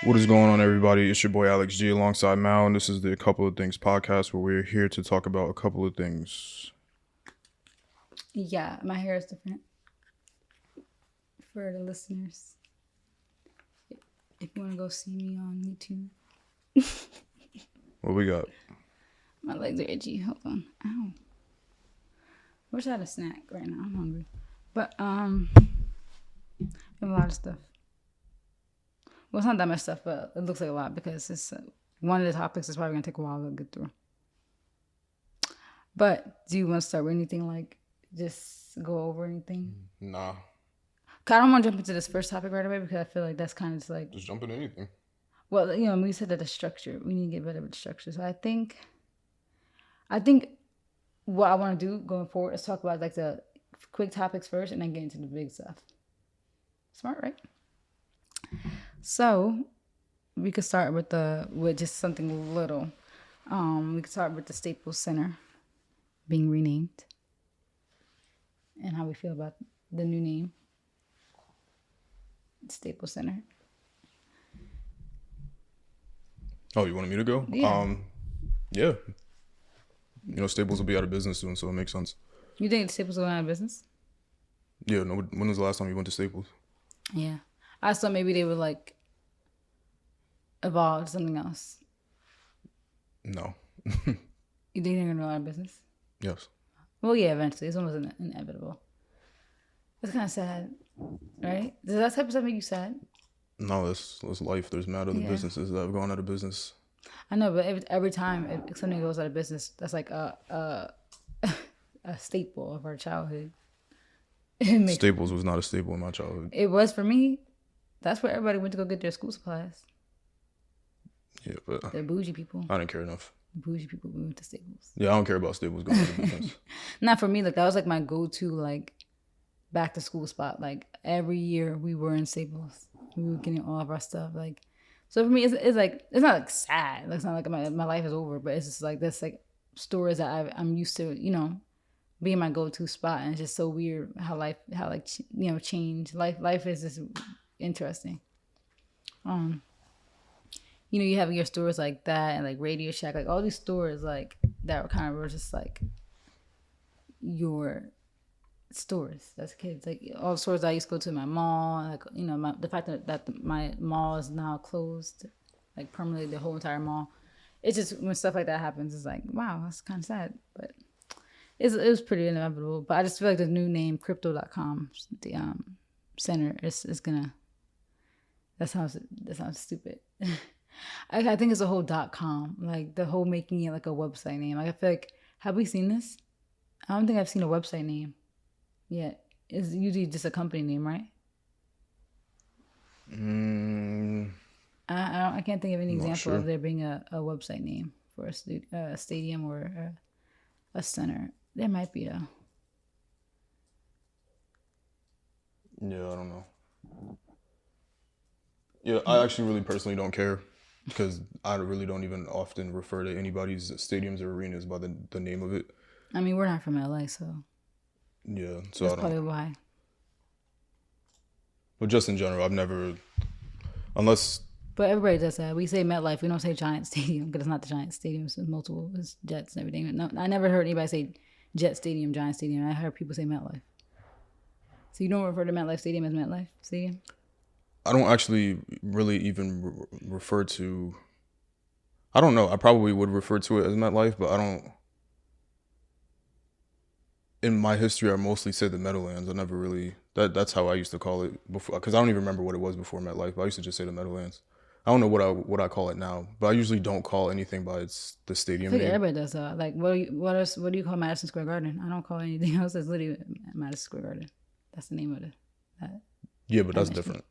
What is going on, everybody? It's your boy Alex G alongside Mal, and this is the Couple of Things podcast where we're here to talk about a couple of things. Yeah, my hair is different for the listeners. If you want to go see me on YouTube. What we got? My legs are itchy. Hold on. Ow. I wish I had a snack right now. I'm hungry. But, I have a lot of stuff. Well, it's not that much stuff, but it looks like a lot because it's one of the topics is probably going to take a while to get through. But do you want to start with anything, like just go over anything? Nah. I don't want to jump into this first topic right away because I feel like that's kind of just like... Just jump into anything. Well, you know, we said that the structure, we need to get better with the structure. So I think what I want to do going forward is talk about like the quick topics first and then get into the big stuff. Smart, right? So we could start with just something little. We could start with the Staples Center being renamed and how we feel about the new name, Staples Center. Oh, you wanted me to go? Yeah. Yeah. You know, Staples will be out of business soon, so it makes sense. You think Staples will go out of business? Yeah. No. When was the last time you went to Staples? Yeah. I thought maybe they would like evolve to something else. No. You think they're gonna go out of business? Yes. Well, yeah, eventually. It's almost inevitable. It's kind of sad, right? Does that type of stuff make you sad? No, that's life. There's mad other businesses that have gone out of business. I know, but every time if something goes out of business, that's like a staple of our childhood. Staples was not a staple in my childhood. It was for me. That's where everybody went to go get their school supplies. Yeah, but They're bougie people. I didn't care enough. Bougie people went to Staples. Yeah, I don't care about Staples going out of business. Not for me. Like that was like my go-to like back to school spot. Like every year we were in Staples. We were getting all of our stuff. Like so for me, it's like it's not like sad. Like, it's not like my life is over, but it's just like this like stores that I'm used to. You know, being my go-to spot, and it's just so weird how change. Life is just interesting. You know, you have your stores like that and like Radio Shack, like all these stores like that were just like your stores as kids. Like all the stores I used to go to in my mall, like you know, the fact that my mall is now closed, like permanently, the whole entire mall. It's just when stuff like that happens, it's like wow, that's kind of sad, but it was pretty inevitable. But I just feel like the new name Crypto.com, the center is gonna. That sounds stupid. I think it's a whole .com, like the whole making it like a website name. Like I feel like, have we seen this? I don't think I've seen a website name yet. It's usually just a company name, right? I can't think of any example of there being a website name for a stadium or a center. There might be though. Yeah, I don't know. Yeah, I actually really personally don't care because I really don't even often refer to anybody's stadiums or arenas by the name of it. I mean, we're not from LA, so yeah, so that's probably why. But just in general, I've never, unless. But everybody does that. We say MetLife. We don't say Giant Stadium because it's not the Giant Stadium. It's multiple. It's Jets and everything. No, I never heard anybody say Jet Stadium, Giant Stadium. I heard people say MetLife. So you don't refer to MetLife Stadium as MetLife Stadium? I don't actually really even refer to. I don't know. I probably would refer to it as MetLife, but I don't. In my history, I mostly said the Meadowlands. I never really. That's how I used to call it before, because I don't even remember what it was before MetLife. But I used to just say the Meadowlands. I don't know what I call it now, but I usually don't call anything by the stadium I think name. everybody does that. Like, what do you call Madison Square Garden? I don't call it anything else. It's literally Madison Square Garden. That's the name of it. Yeah, but that's different.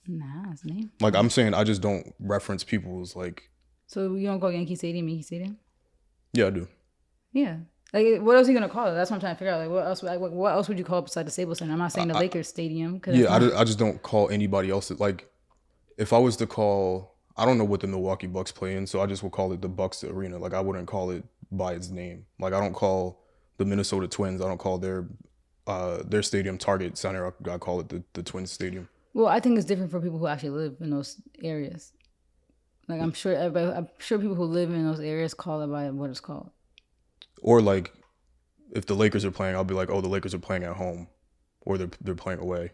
Nah, that's the name. Like I'm saying, I just don't reference people's like. So you don't call Yankee Stadium? Yeah, I do. Yeah. Like, what else are you gonna call it? That's what I'm trying to figure out. Like, what else would you call it besides the Staples Center? I'm not saying the Lakers Stadium. Yeah, I just don't call anybody else. Like, if I was to call, I don't know what the Milwaukee Bucks play in, so I just will call it the Bucks Arena. Like, I wouldn't call it by its name. Like, I don't call the Minnesota Twins. I don't call their stadium Target Center. I call it the Twins Stadium. Well, I think it's different for people who actually live in those areas. Like I'm sure people who live in those areas call it by what it's called. Or like if the Lakers are playing, I'll be like, oh, the Lakers are playing at home, or they're playing away.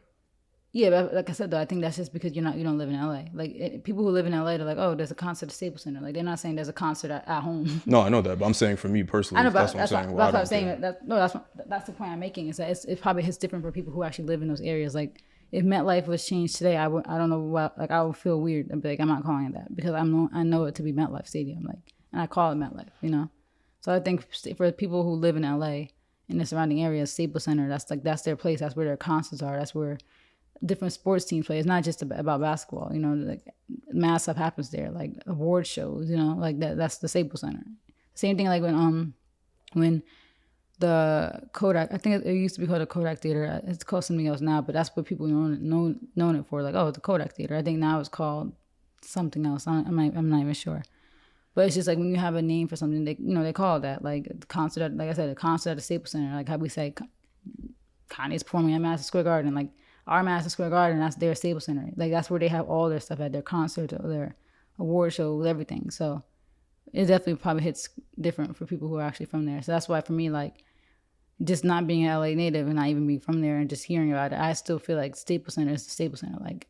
Yeah, but like I said though, I think that's just because you don't live in LA. Like people who live in LA, they're like, oh, there's a concert at Staples Center. Like they're not saying there's a concert at home. No, I know that, but I'm saying for me I personally, know, that's but what I'm saying. Well, I that's what I'm don't saying. care. That's the point I'm making is that it probably hits different for people who actually live in those areas. Like if MetLife was changed today, I don't know what, like I would feel weird. I'd be like, I'm not calling it that because I know it to be MetLife Stadium, like, and I call it MetLife, you know. So I think for people who live in LA and the surrounding areas, Staples Center, that's their place. That's where their concerts are. That's where different sports teams play. It's not just about basketball, you know. Like mad stuff happens there, like award shows, you know, like that. That's the Staples Center. Same thing like when the Kodak, I think it used to be called the Kodak Theater. It's called something else now, but that's what people known it for. Like, oh, the Kodak Theater. I think now it's called something else. I'm not even sure. But it's just like when you have a name for something, they call it that. Like the concert, like I said, a concert at the Staples Center. Like how we say Kanye's performing at Madison Square Garden. Like our Madison Square Garden, that's their Staples Center. Like that's where they have all their stuff at their concerts, or their award shows, everything. So it definitely probably hits different for people who are actually from there. So that's why for me, like just not being an LA native and not even being from there and just hearing about it, I still feel like Staples Center is the Staples Center. Like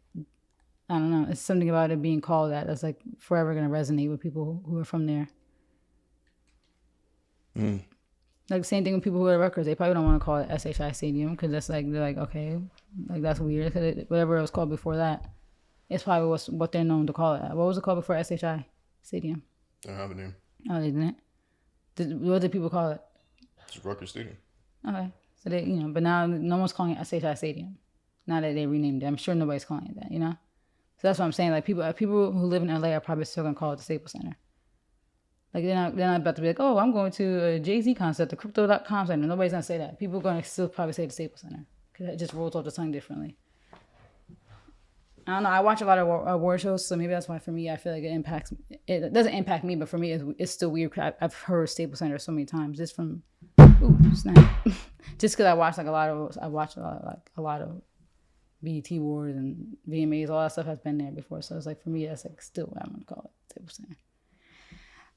I don't know, it's something about it being called that's like forever gonna resonate with people who are from there. Mm. Like the same thing with people who are Rutgers. They probably don't want to call it SHI Stadium because that's like they're like, okay, like that's weird. Cause whatever it was called before that, it's probably what they're known to call it. What was it called before SHI Stadium? I don't have a name. Oh, they didn't. What did people call it? It's Rutgers Stadium. Okay, so they, but now no one's calling it SHI Stadium. Now that they renamed it, I'm sure nobody's calling it that. You know, so that's what I'm saying. Like people who live in LA are probably still gonna call it the Staples Center. Like they're not about to be like, oh, I'm going to a Jay-Z concert at the Crypto.com Center. Nobody's gonna say that. People are gonna still probably say the Staples Center because it just rolls off the tongue differently. I don't know. I watch a lot of award shows, so maybe that's why for me I feel like it impacts. It doesn't impact me, but for me it's still weird. I've heard Staples Center so many times just from, ooh, snap. Just because I watch a lot of BET Awards and VMAs, all that stuff has been there before. So it's like for me that's like still what I'm gonna call it, Staples Center.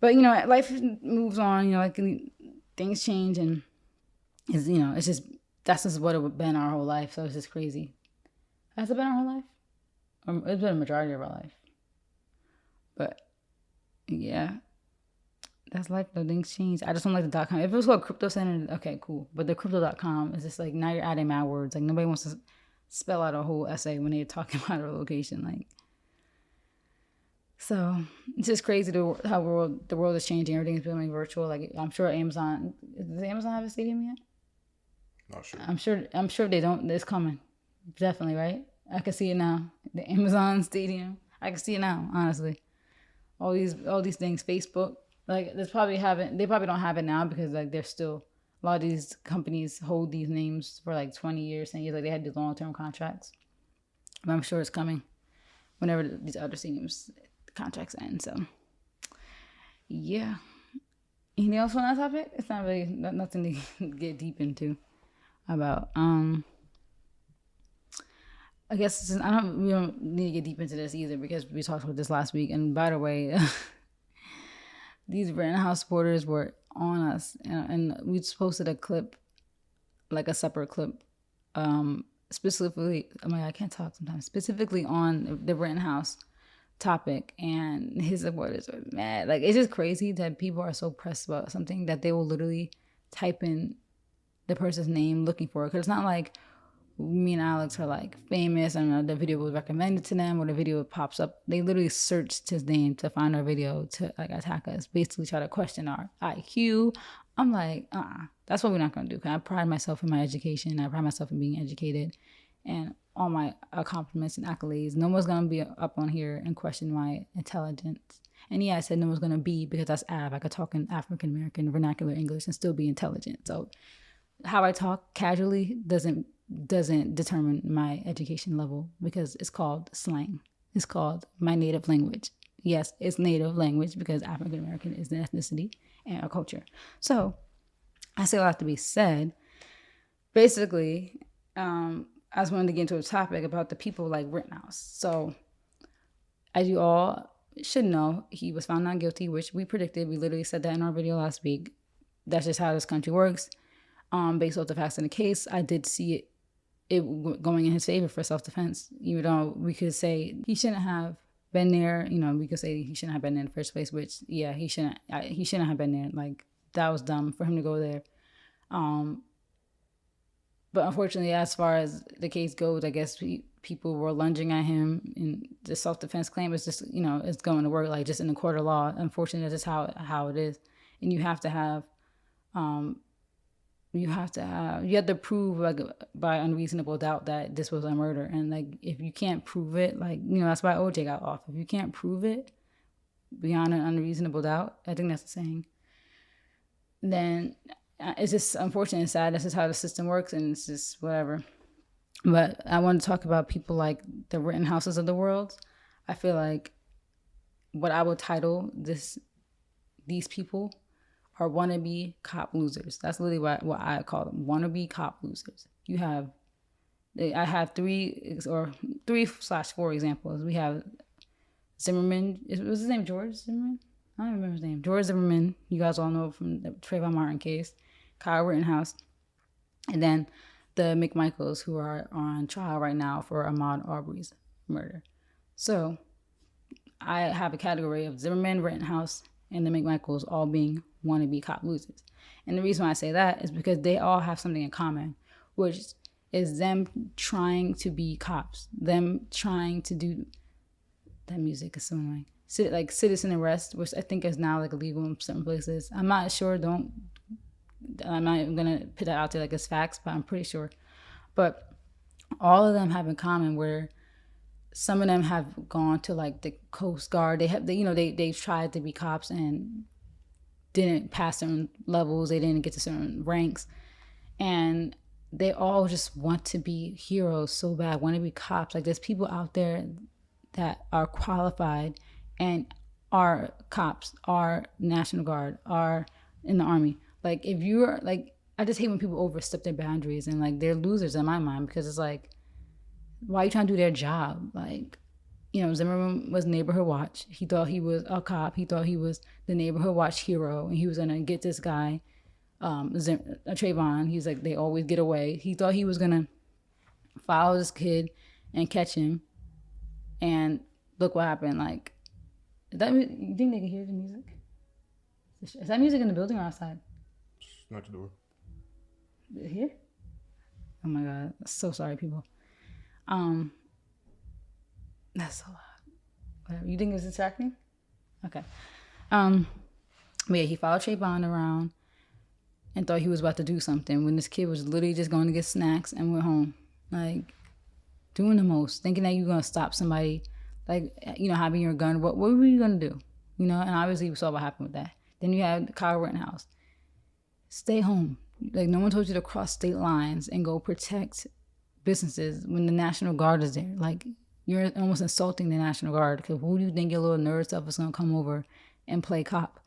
But life moves on. Like things change, and it's just that's just what it's been our whole life. So it's just crazy. Has it been our whole life? It's been a majority of our life. But yeah, that's life though. Things change. I just don't like the .com. If it was called Crypto Center, okay, cool. But the Crypto.com is just like now you're adding mad words. Like nobody wants to spell out a whole essay when they're talking about a location. Like. So it's just crazy how the world is changing. Everything's becoming virtual. Like I'm sure Amazon, does Amazon have a stadium yet? Not sure. I'm sure they don't. It's coming, definitely, right? I can see it now. The Amazon Stadium. I can see it now. Honestly, all these things. Facebook, like they probably don't have it now because like they're still a lot of these companies hold these names for like 20 years, 10 years. Like they had these long-term contracts. But I'm sure it's coming whenever these other stadiums. Contracts end. So yeah, anything else on that topic? It's not really nothing to get deep into about. I guess we don't need to get deep into this either because we talked about this last week. And by the way, these Rittenhouse supporters were on us, and we posted a clip, like a separate clip, specifically. Oh my God, I can't talk sometimes. Specifically on the Rittenhouse topic, and his supporters are mad. Like it's just crazy that people are so pressed about something that they will literally type in the person's name looking for it. Because it's not like me and Alex are like famous and the video was recommended to them or the video pops up. They literally searched his name to find our video to like attack us, basically try to question our IQ. I'm like, that's what we're not gonna do. Cause I pride myself in my education. I pride myself in being educated and all my compliments and accolades. No one's gonna be up on here and question my intelligence. And yeah, I said no one's gonna be because that's Av. I could talk in African American vernacular English and still be intelligent. So how I talk casually doesn't determine my education level because it's called slang. It's called my native language. Yes, it's native language because African American is an ethnicity and a culture. So I say a lot to be said. Basically, I just wanted to get into a topic about the people like Rittenhouse. So, as you all should know, he was found not guilty, which we predicted. We literally said that in our video last week. That's just how this country works. Based off the facts in the case, I did see it going in his favor for self-defense. Even though we could say he shouldn't have been there, we could say he shouldn't have been there in the first place. Which, yeah, he shouldn't have been there. Like, that was dumb for him to go there. But unfortunately, as far as the case goes, I guess people were lunging at him, and the self-defense claim is just, it's going to work like just in the court of law. Unfortunately, that's just how it is, and you have to have, you have to prove like by unreasonable doubt that this was a murder, and like if you can't prove it, like that's why OJ got off. If you can't prove it beyond an unreasonable doubt, I think that's the saying. Then it's just unfortunate and sad. This is how the system works, and it's just whatever. But I want to talk about people like the Rittenhouses of the world. I feel like what I would title these people are wannabe cop losers. That's literally what I call them, wannabe cop losers. I have 3/4 examples. We have Zimmerman. Was his name George Zimmerman? I don't remember his name. George Zimmerman. You guys all know from the Trayvon Martin case. Kyle Rittenhouse. And then the McMichaels, who are on trial right now for Ahmaud Arbery's murder. So I have a category of Zimmerman, Rittenhouse, and the McMichaels all being wannabe cop losers. And the reason why I say that is because they all have something in common, which is them trying to be cops, them trying to do, that music is so annoying, like citizen arrest, which I think is now like illegal in certain places. I'm not sure, I'm not even gonna put that out there like it's facts, but I'm pretty sure. But all of them have in common where some of them have gone to like the Coast Guard. They tried to be cops and didn't pass certain levels. They didn't get to certain ranks, and they all just want to be heroes so bad, want to be cops. Like, there's people out there that are qualified and are cops, are National Guard, are in the Army. Like, if you're like, I just hate when people overstep their boundaries, and like they're losers in my mind, because it's like, why are you trying to do their job? Like, Zimmerman was neighborhood watch. He thought he was a cop. He thought he was the neighborhood watch hero, and he was gonna get this guy, Trayvon. He's like, they always get away. He thought he was gonna follow this kid and catch him, and look what happened. Like, you think they can hear the music? Is that music in the building or outside? Not the door. Here? Oh my God. So sorry, people. That's so loud. Whatever. You think it's distracting? Okay. But yeah, he followed Trayvon around and thought he was about to do something when this kid was literally just going to get snacks and went home. Like, doing the most, thinking that you're going to stop somebody, like, having your gun. What were you going to do? And obviously we saw what happened with that. Then you had Kyle Rittenhouse. Stay home. Like, no one told you to cross state lines and go protect businesses when the National Guard is there. Like, you're almost insulting the National Guard, because who do you think your little nerd stuff is going to come over and play cop?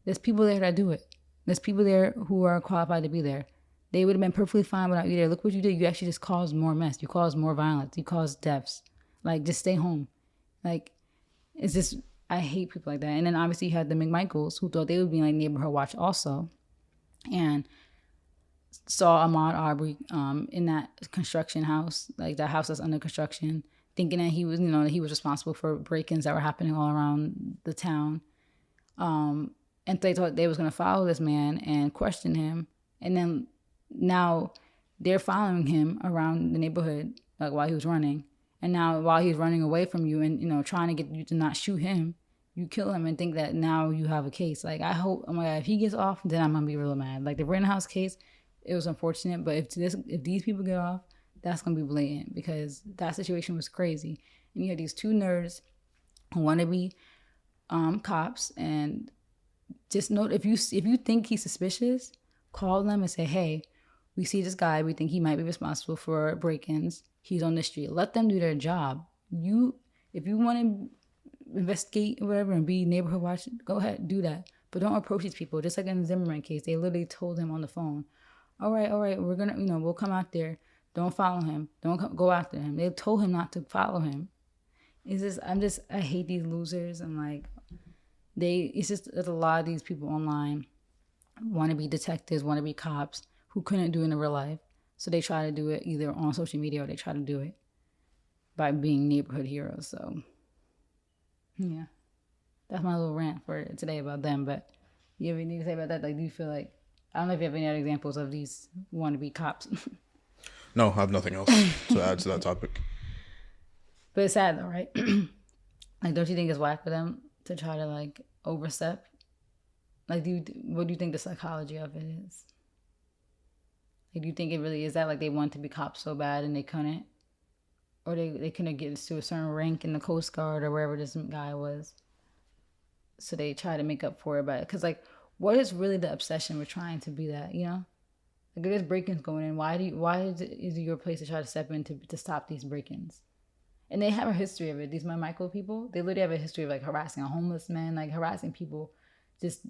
There's people there that do it. There's people there who are qualified to be there. They would have been perfectly fine without you there. Look what you did. You actually just caused more mess. You caused more violence. You caused deaths. Like, just stay home. Like, it's just, I hate people like that. And then obviously you had the McMichaels, who thought they would be like neighborhood watch also, and saw Ahmaud Arbery in that construction house, like that house that's under construction, thinking that he was, that he was responsible for break-ins that were happening all around the town. And they thought they was going to follow this man and question him. And then now they're following him around the neighborhood, like, while he was running. And now while he's running away from you and, trying to get you to not shoot him, you kill him and think that now you have a case. Like, I hope, oh my God, if he gets off, then I'm going to be real mad. Like, the Rittenhouse case, it was unfortunate, but if these people get off, that's going to be blatant, because that situation was crazy. And you had these two nerds who want to be cops, and just note, if you think he's suspicious, call them and say, hey, we see this guy, we think he might be responsible for break-ins. He's on the street. Let them do their job. If you want to investigate or whatever and be neighborhood watch, go ahead, do that. But don't approach these people. Just like in the Zimmerman case, they literally told him on the phone, all right, we're gonna, we'll come out there. Don't follow him. Don't go after him. They told him not to follow him. It's just, I hate these losers. I'm like, it's just there's a lot of these people online want to be detectives, want to be cops who couldn't do it in real life. So they try to do it either on social media or they try to do it by being neighborhood heroes. So, yeah. That's my little rant for today about them. But you have anything to say about that? Like, do you feel like, I don't know if you have any other examples of these wannabe cops. No, I have nothing else to add to that topic. But it's sad though, right? Like, don't you think it's whack for them to try to like overstep? Like, what do you think the psychology of it is? Like, do you think it really is that like they want to be cops so bad and they couldn't? Or they couldn't get to a certain rank in the Coast Guard or wherever this guy was. So they try to make up for it by it. Because like, what is really the obsession with trying to be that, you know? Like, there's break-ins going in. Why is it your place to try to step in to stop these break-ins? And they have a history of it. These Michael people, they literally have a history of like harassing a homeless man, like harassing people, just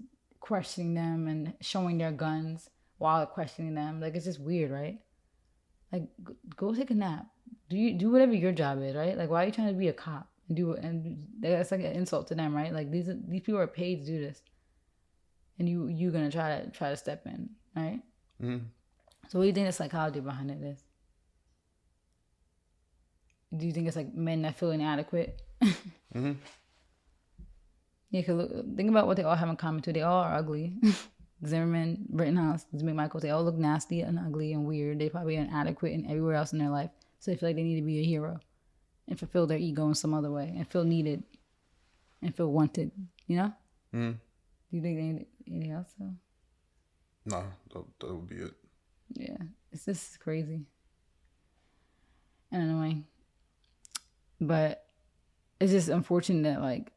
questioning them and showing their guns while questioning them. Like, it's just weird, right? Like, go take a nap. Do whatever your job is, right? Like, why are you trying to be a cop and that's like an insult to them, right? Like, these people are paid to do this, and you're gonna try to step in, right? Mm-hmm. So what do you think the psychology behind it is? Do you think it's like men that feel inadequate? Mm-hmm. Yeah, cause think about what they all have in common too. They all are ugly. Zimmerman, Rittenhouse, Michael, they all look nasty and ugly and weird. They probably inadequate in everywhere else in their life. So they feel like they need to be a hero and fulfill their ego in some other way and feel needed and feel wanted, you know? Mm-hmm. Do you think they need anything else? So? No, that would be it. Yeah, it's just crazy and annoying. But it's just unfortunate that, like,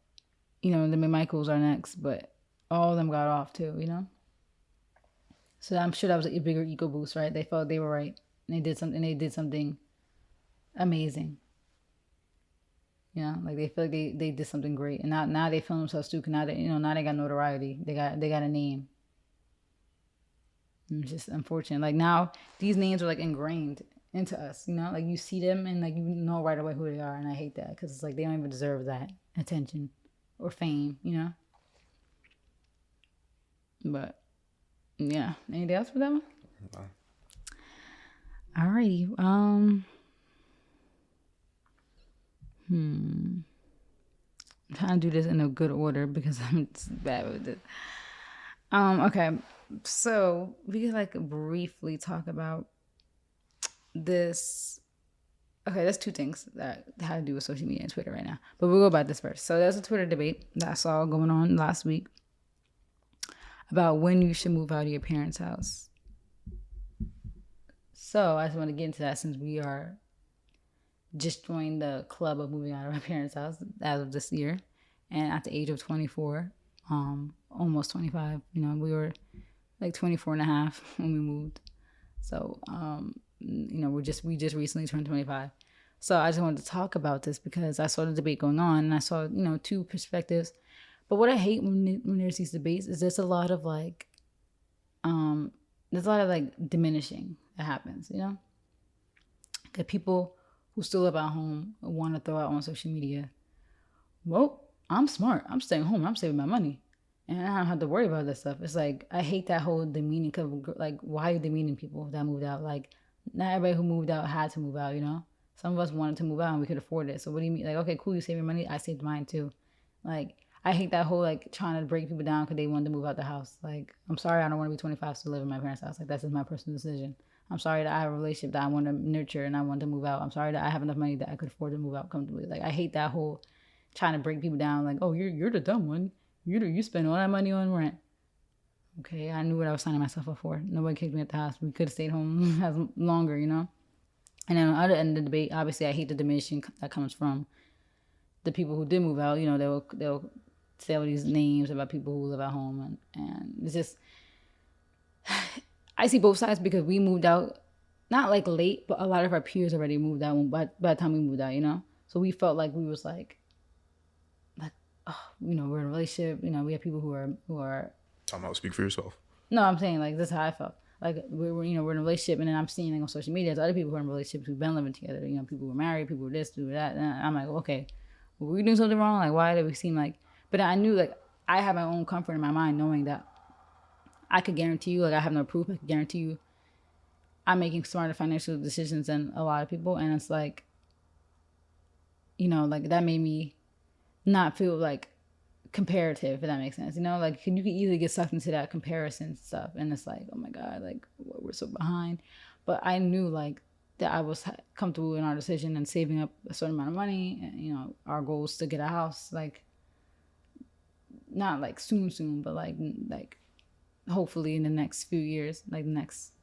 you know, the Michaels are next, but all of them got off too, you know? So I'm sure that was a bigger ego boost, right? They felt they were right. And they did something amazing. You know, like they feel like they did something great. And now they feel themselves too, because now they got notoriety. They got a name. And it's just unfortunate. Like, now these names are like ingrained into us, you know? Like, you see them and like you know right away who they are, and I hate that because it's like they don't even deserve that attention or fame, you know? But yeah, anything else for that one? No. Alrighty. I'm trying to do this in a good order because I'm just bad with it. Okay, so we could like briefly talk about this. Okay, there's two things that have to do with social media and Twitter right now, but we'll go about this first. So there's a Twitter debate that I saw going on last week about when you should move out of your parents' house. So I just want to get into that since we are just joined the club of moving out of our parents' house as of this year, and at the age of 24, almost 25. You know, we were like 24 and a half when we moved. So, you know, we just recently turned 25. So I just wanted to talk about this because I saw the debate going on and I saw, you know, two perspectives. But what I hate when there's these debates is there's a lot of like diminishing that happens, you know? That people who still live at home want to throw out on social media. Well, I'm smart. I'm staying home. I'm saving my money. And I don't have to worry about this stuff. It's like, I hate that whole demeaning, like, why are you demeaning people that moved out? Like, not everybody who moved out had to move out, you know? Some of us wanted to move out and we could afford it. So what do you mean? Like, okay, cool, you save your money. I saved mine too. Like, I hate that whole, like, trying to break people down because they wanted to move out the house. Like, I'm sorry I don't want to be 25 to live in my parents' house. Like, that's just my personal decision. I'm sorry that I have a relationship that I want to nurture and I want to move out. I'm sorry that I have enough money that I could afford to move out comfortably. Like, I hate that whole trying to break people down. Like, oh, you're the dumb one. You spend all that money on rent. Okay, I knew what I was signing myself up for. Nobody kicked me at the house. We could have stayed home longer, you know? And then on the other end of the debate, obviously I hate the diminishing that comes from the people who did move out. You know, they'll say all these names about people who live at home. And it's just, I see both sides because we moved out, not like late, but a lot of our peers already moved out by the time we moved out, you know? So we felt like we was like, oh, you know, we're in a relationship. You know, we have people who are. Talking about speak for yourself. No, I'm saying like this is how I felt. Like we're in a relationship, and then I'm seeing like on social media, there's other people who are in relationships who've been living together. People who are married, people who are this, do that. And I'm like, okay, were we doing something wrong? Like, why did we seem like? But I knew like I have my own comfort in my mind, knowing that I could guarantee you, like I have no proof, I could guarantee you, I'm making smarter financial decisions than a lot of people, and it's like, like that made me not feel like comparative, if that makes sense. Like you can easily get sucked into that comparison stuff, and it's like, oh my god, like we're so behind. But I knew like that I was comfortable in our decision and saving up a certain amount of money, and our goal was to get a house, like not like soon, but like hopefully in the next few years, like the next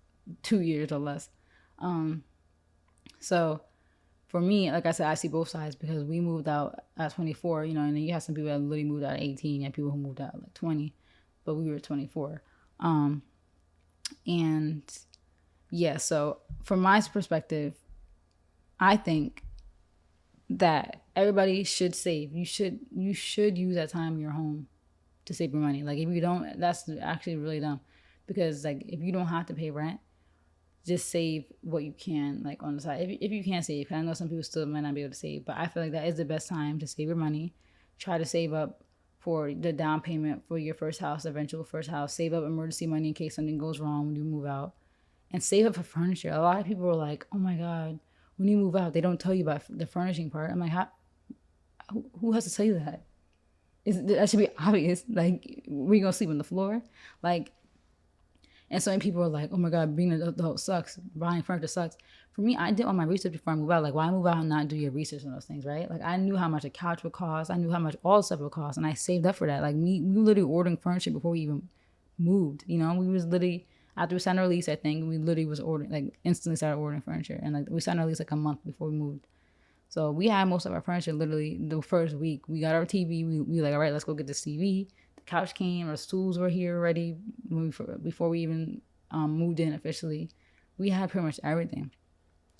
2 years or less. So for me, like I said, I see both sides, because we moved out at 24, and then you have some people that literally moved out at 18, and people who moved out at like 20, but we were 24. And yeah, so from my perspective, I think that everybody should save. You should use that time in your home to save your money. Like if you don't, that's actually really dumb, because like if you don't have to pay rent, just save what you can, like on the side. If you can't save, 'cause I know some people still might not be able to save, but I feel like that is the best time to save your money. Try to save up for the down payment for your first house, eventual first house. Save up emergency money in case something goes wrong when you move out, and save up for furniture. A lot of people are like, "Oh my god, when you move out, they don't tell you about the furnishing part." I'm like, who has to tell you that? That should be obvious. Like, we gonna sleep on the floor, like. And so many people are like, oh my God, being an adult sucks. Buying furniture sucks. For me, I did all my research before I moved out. Like, why move out and not do your research on those things, right? Like, I knew how much a couch would cost. I knew how much all the stuff would cost. And I saved up for that. Like, we literally ordering furniture before we even moved. We was literally, after we signed our lease, I think, we literally was ordering, like, instantly started ordering furniture. And, like, we signed our lease, like, a month before we moved. So we had most of our furniture literally the first week. We got our TV. We like, all right, let's go get this TV. Couch came, our stools were here already before we even moved in officially. We had pretty much everything.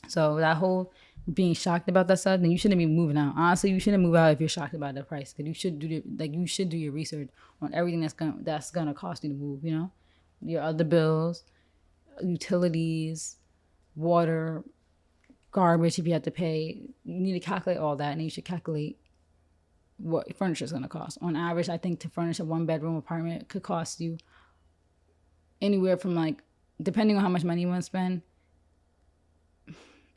So that whole being shocked about that stuff, then you shouldn't be moving out. Honestly, you shouldn't move out if you're shocked about the price, because you should do your research on everything that's gonna cost you to move. Your other bills, utilities, water, garbage if you have to pay. You need to calculate all that, and you should calculate what furniture is going to cost. On average, I think to furnish a 1-bedroom apartment could cost you anywhere from, like, depending on how much money you want to spend,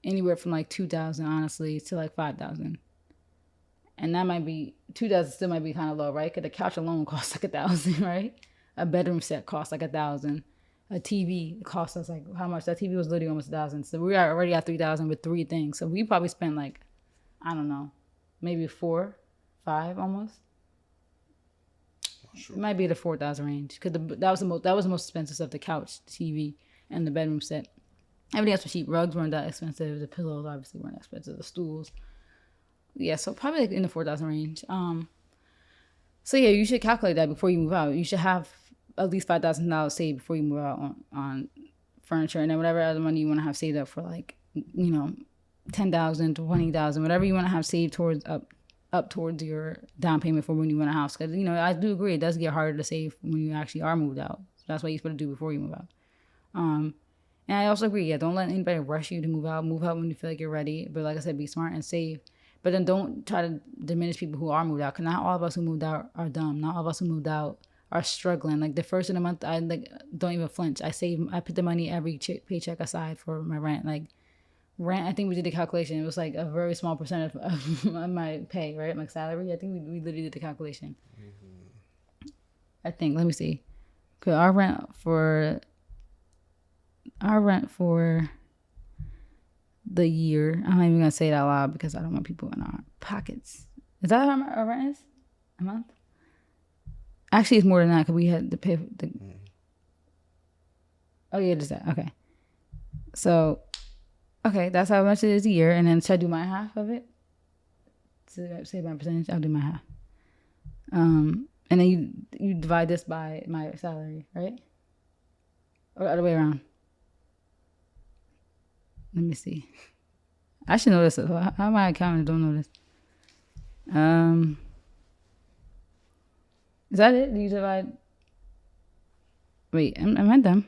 anywhere from like $2,000 honestly to like $5,000. And that might be $2,000 still might be kind of low, right? Because the couch alone costs like $1,000, right? A bedroom set costs like $1,000. A TV costs us like how much? That TV was literally almost $1,000. So we are already at $3,000 with 3 things. So we probably spent like, I don't know, maybe 4, 5 almost. Sure. It might be the 4,000 range, because that was the most expensive stuff: the couch, the TV, and the bedroom set. Everything else was cheap. Rugs weren't that expensive. The pillows obviously weren't that expensive. The stools, yeah. So probably like in the 4,000 range. So yeah, you should calculate that before you move out. You should have at least $5,000 saved before you move out on furniture, and then whatever other money you want to have saved up for, like, $10,000 to $20,000, whatever you want to have saved towards up towards your down payment for when you want a house. Because, I do agree, it does get harder to save when you actually are moved out. So that's what you're supposed to do before you move out. And I also agree, yeah, don't let anybody rush you to move out. Move out when you feel like you're ready. But like I said, be smart and save. But then don't try to diminish people who are moved out, because not all of us who moved out are dumb. Not all of us who moved out are struggling. Like the first of the month, I don't even flinch. I put the money every paycheck aside for my rent. Like, rent, I think we did the calculation. It was like a very small percent of my pay, right? My salary. I think we literally did the calculation. Mm-hmm. I think. Let me see. Cause our rent for the year. I'm not even gonna say it out loud because I don't want people in our pockets. Is that how our rent is a month? Actually, it's more than that, because we had to pay for the. Mm-hmm. Oh yeah, just that. Okay. So. Okay, that's how much it is a year. And then should I do my half of it? To say my percentage, I'll do my half. And then you divide this by my salary, right? Or the other way around. Let me see. I should know this. How am I accounting? Don't know this. Is that it? Do you divide? Wait, am I done?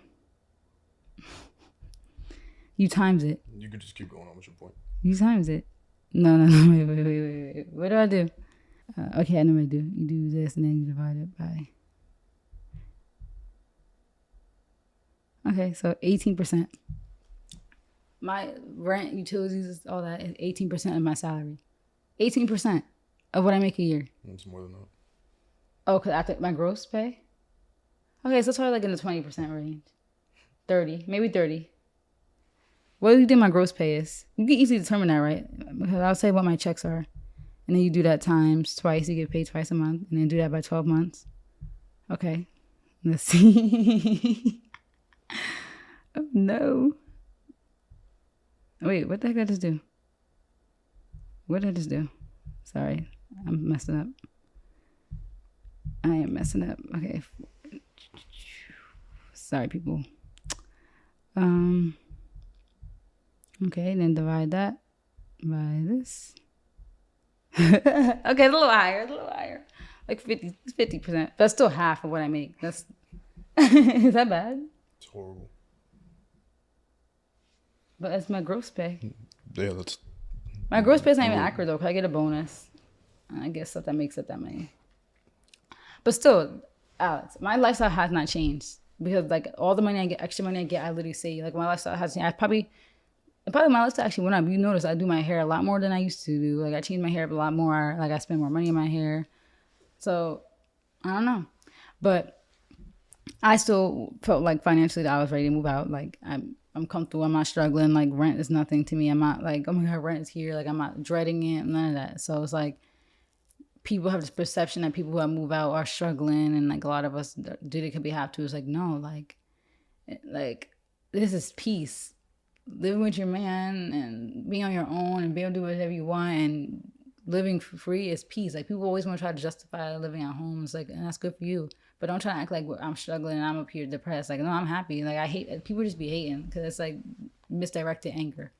You times it. You could just keep going on with your point. You times it. No. Wait. What do I do? Okay, I know what I do. You do this and then you divide it by. Okay, so 18%. My rent, utilities, all that is 18% of my salary. 18% of what I make a year. It's more than that. Oh, because I think my gross pay? Okay, so it's probably like in the 20% range. 30, maybe 30. What do you think my gross pay is? You can easily determine that, right? Because I'll say what my checks are. And then you do that times twice. You get paid twice a month. And then do that by 12 months. Okay. Let's see. Oh, no. Wait, what the heck did I just do? What did I just do? Sorry. I'm messing up. I am messing up. Okay. Sorry, people. Okay, then divide that by this. Okay, it's a little higher. Like 50%. That's still half of what I make. That's is that bad? It's horrible. But that's my gross pay. Yeah, that's... My gross pay is not even accurate, though, because I get a bonus. I get stuff that makes up that money. But still, Alex, my lifestyle has not changed. Because, like, all the money I get, extra money I get, I literally save. Like, my lifestyle has changed. Probably my lifestyle actually went up. You notice I do my hair a lot more than I used to do. Like, I change my hair up a lot more. Like, I spend more money on my hair. So, I don't know. But I still felt like financially that I was ready to move out. Like, I'm comfortable. I'm not struggling. Like, rent is nothing to me. I'm not like, oh my God, rent is here. Like, I'm not dreading it. None of that. So it's like people have this perception that people who move out are struggling, and like a lot of us do they could be have to. It's like, no, like this is peace. Living with your man and being on your own and being able to do whatever you want and living for free is peace. Like, people always want to try to justify living at home. It's like, and that's good for you. But don't try to act like I'm struggling and I'm up here depressed. Like, no, I'm happy. Like, I hate people just be hating because it's like misdirected anger.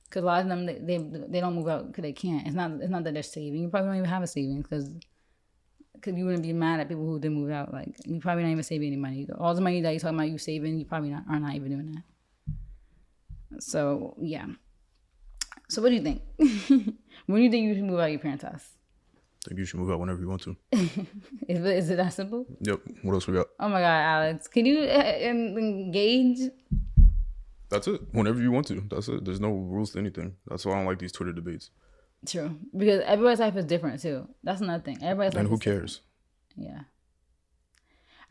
Because a lot of them they don't move out because they can't. It's not that they're saving. You probably don't even have a savings because you wouldn't be mad at people who didn't move out. Like, you probably not even saving any money. All the money that you're talking about you saving, you probably are not even doing that. So yeah. So what do you think? When do you think you should move out of your parents' house? I think you should move out whenever you want to. Is it that simple? Yep. What else we got? Oh my God, Alex. Can you engage? That's it. Whenever you want to. That's it. There's no rules to anything. That's why I don't like these Twitter debates. True. Because everybody's life is different too. That's another thing. Everybody's life and who is cares? Different. Yeah.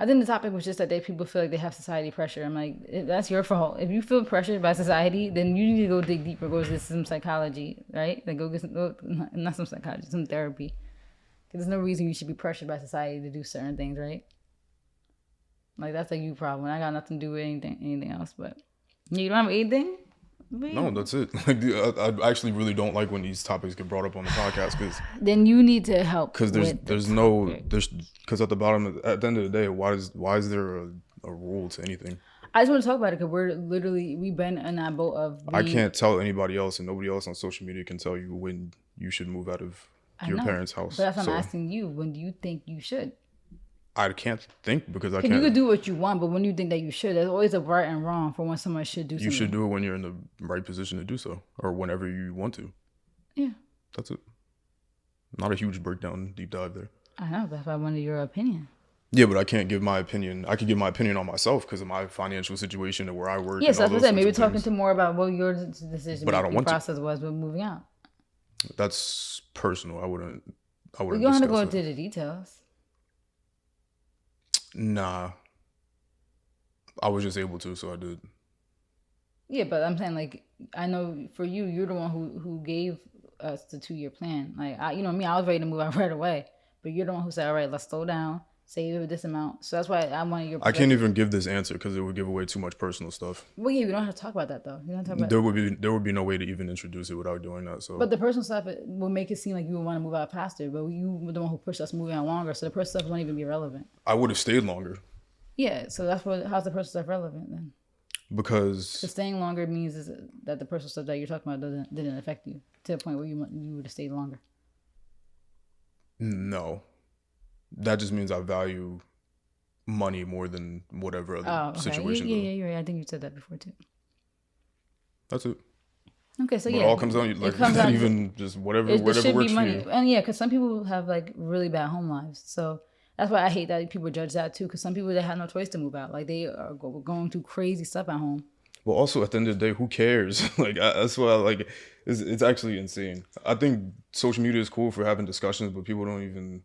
I think the topic was just that people feel like they have society pressure. I'm like, that's your fault. If you feel pressured by society, then you need to go dig deeper, go to some psychology, right? Like, go get not some psychology, some therapy. Because there's no reason you should be pressured by society to do certain things, right? Like, that's a you problem. I got nothing to do with anything else. But you don't have anything? No, that's it. Like, I actually really don't like when these topics get brought up on the podcast because then you need to help. Because because at the end of the day, why is there a rule to anything? I just want to talk about it because we've been in that boat of. I can't tell anybody else, and nobody else on social media can tell you when you should move out of your parents' house. But that's what I'm asking you. When do you think you should? I can't think because I can't. You could do what you want, but when you think that you should, there's always a right and wrong for when someone should do something. You should do it when you're in the right position to do so, or whenever you want to. Yeah. That's it. Not a huge breakdown, deep dive there. I know, that's why I wanted your opinion. Yeah, but I can't give my opinion. I could give my opinion on myself because of my financial situation and where I work. Yes, that's what I said. Maybe talking to more about what your decision but I don't want process was with moving out. That's personal. I wouldn't. You don't have to go into the details. Nah. I was just able to, so I did. Yeah, but I'm saying, like, I know for you, you're the one who gave us the 2-year plan. Like, I was ready to move out right away, but you're the one who said, all right, let's slow down, save this amount. So that's why I wanted your. I can't even give this answer because it would give away too much personal stuff. Well, yeah, we don't have to talk about that though. You don't talk about. There would be no way to even introduce it without doing that. So. But the personal stuff will make it seem like you would want to move out faster, but you were the one who pushed us moving out longer, so the personal stuff won't even be relevant. I would have stayed longer. Yeah, so how's the personal stuff relevant then? Because staying longer means that the personal stuff that you're talking about didn't affect you to the point where you would have stayed longer. No, that just means I value money more than whatever other situation. Yeah, you're right. I think you said that before too. That's it. Okay, so But it yeah, all comes down it like comes not down to even just whatever there whatever should be works for money, you. and yeah, because some people have like really bad home lives, so that's why I hate that people judge that too. Because some people they have no choice to move out, like they are going through crazy stuff at home. Well, also at the end of the day, who cares? That's why like it's actually insane. I think social media is cool for having discussions, but people don't even.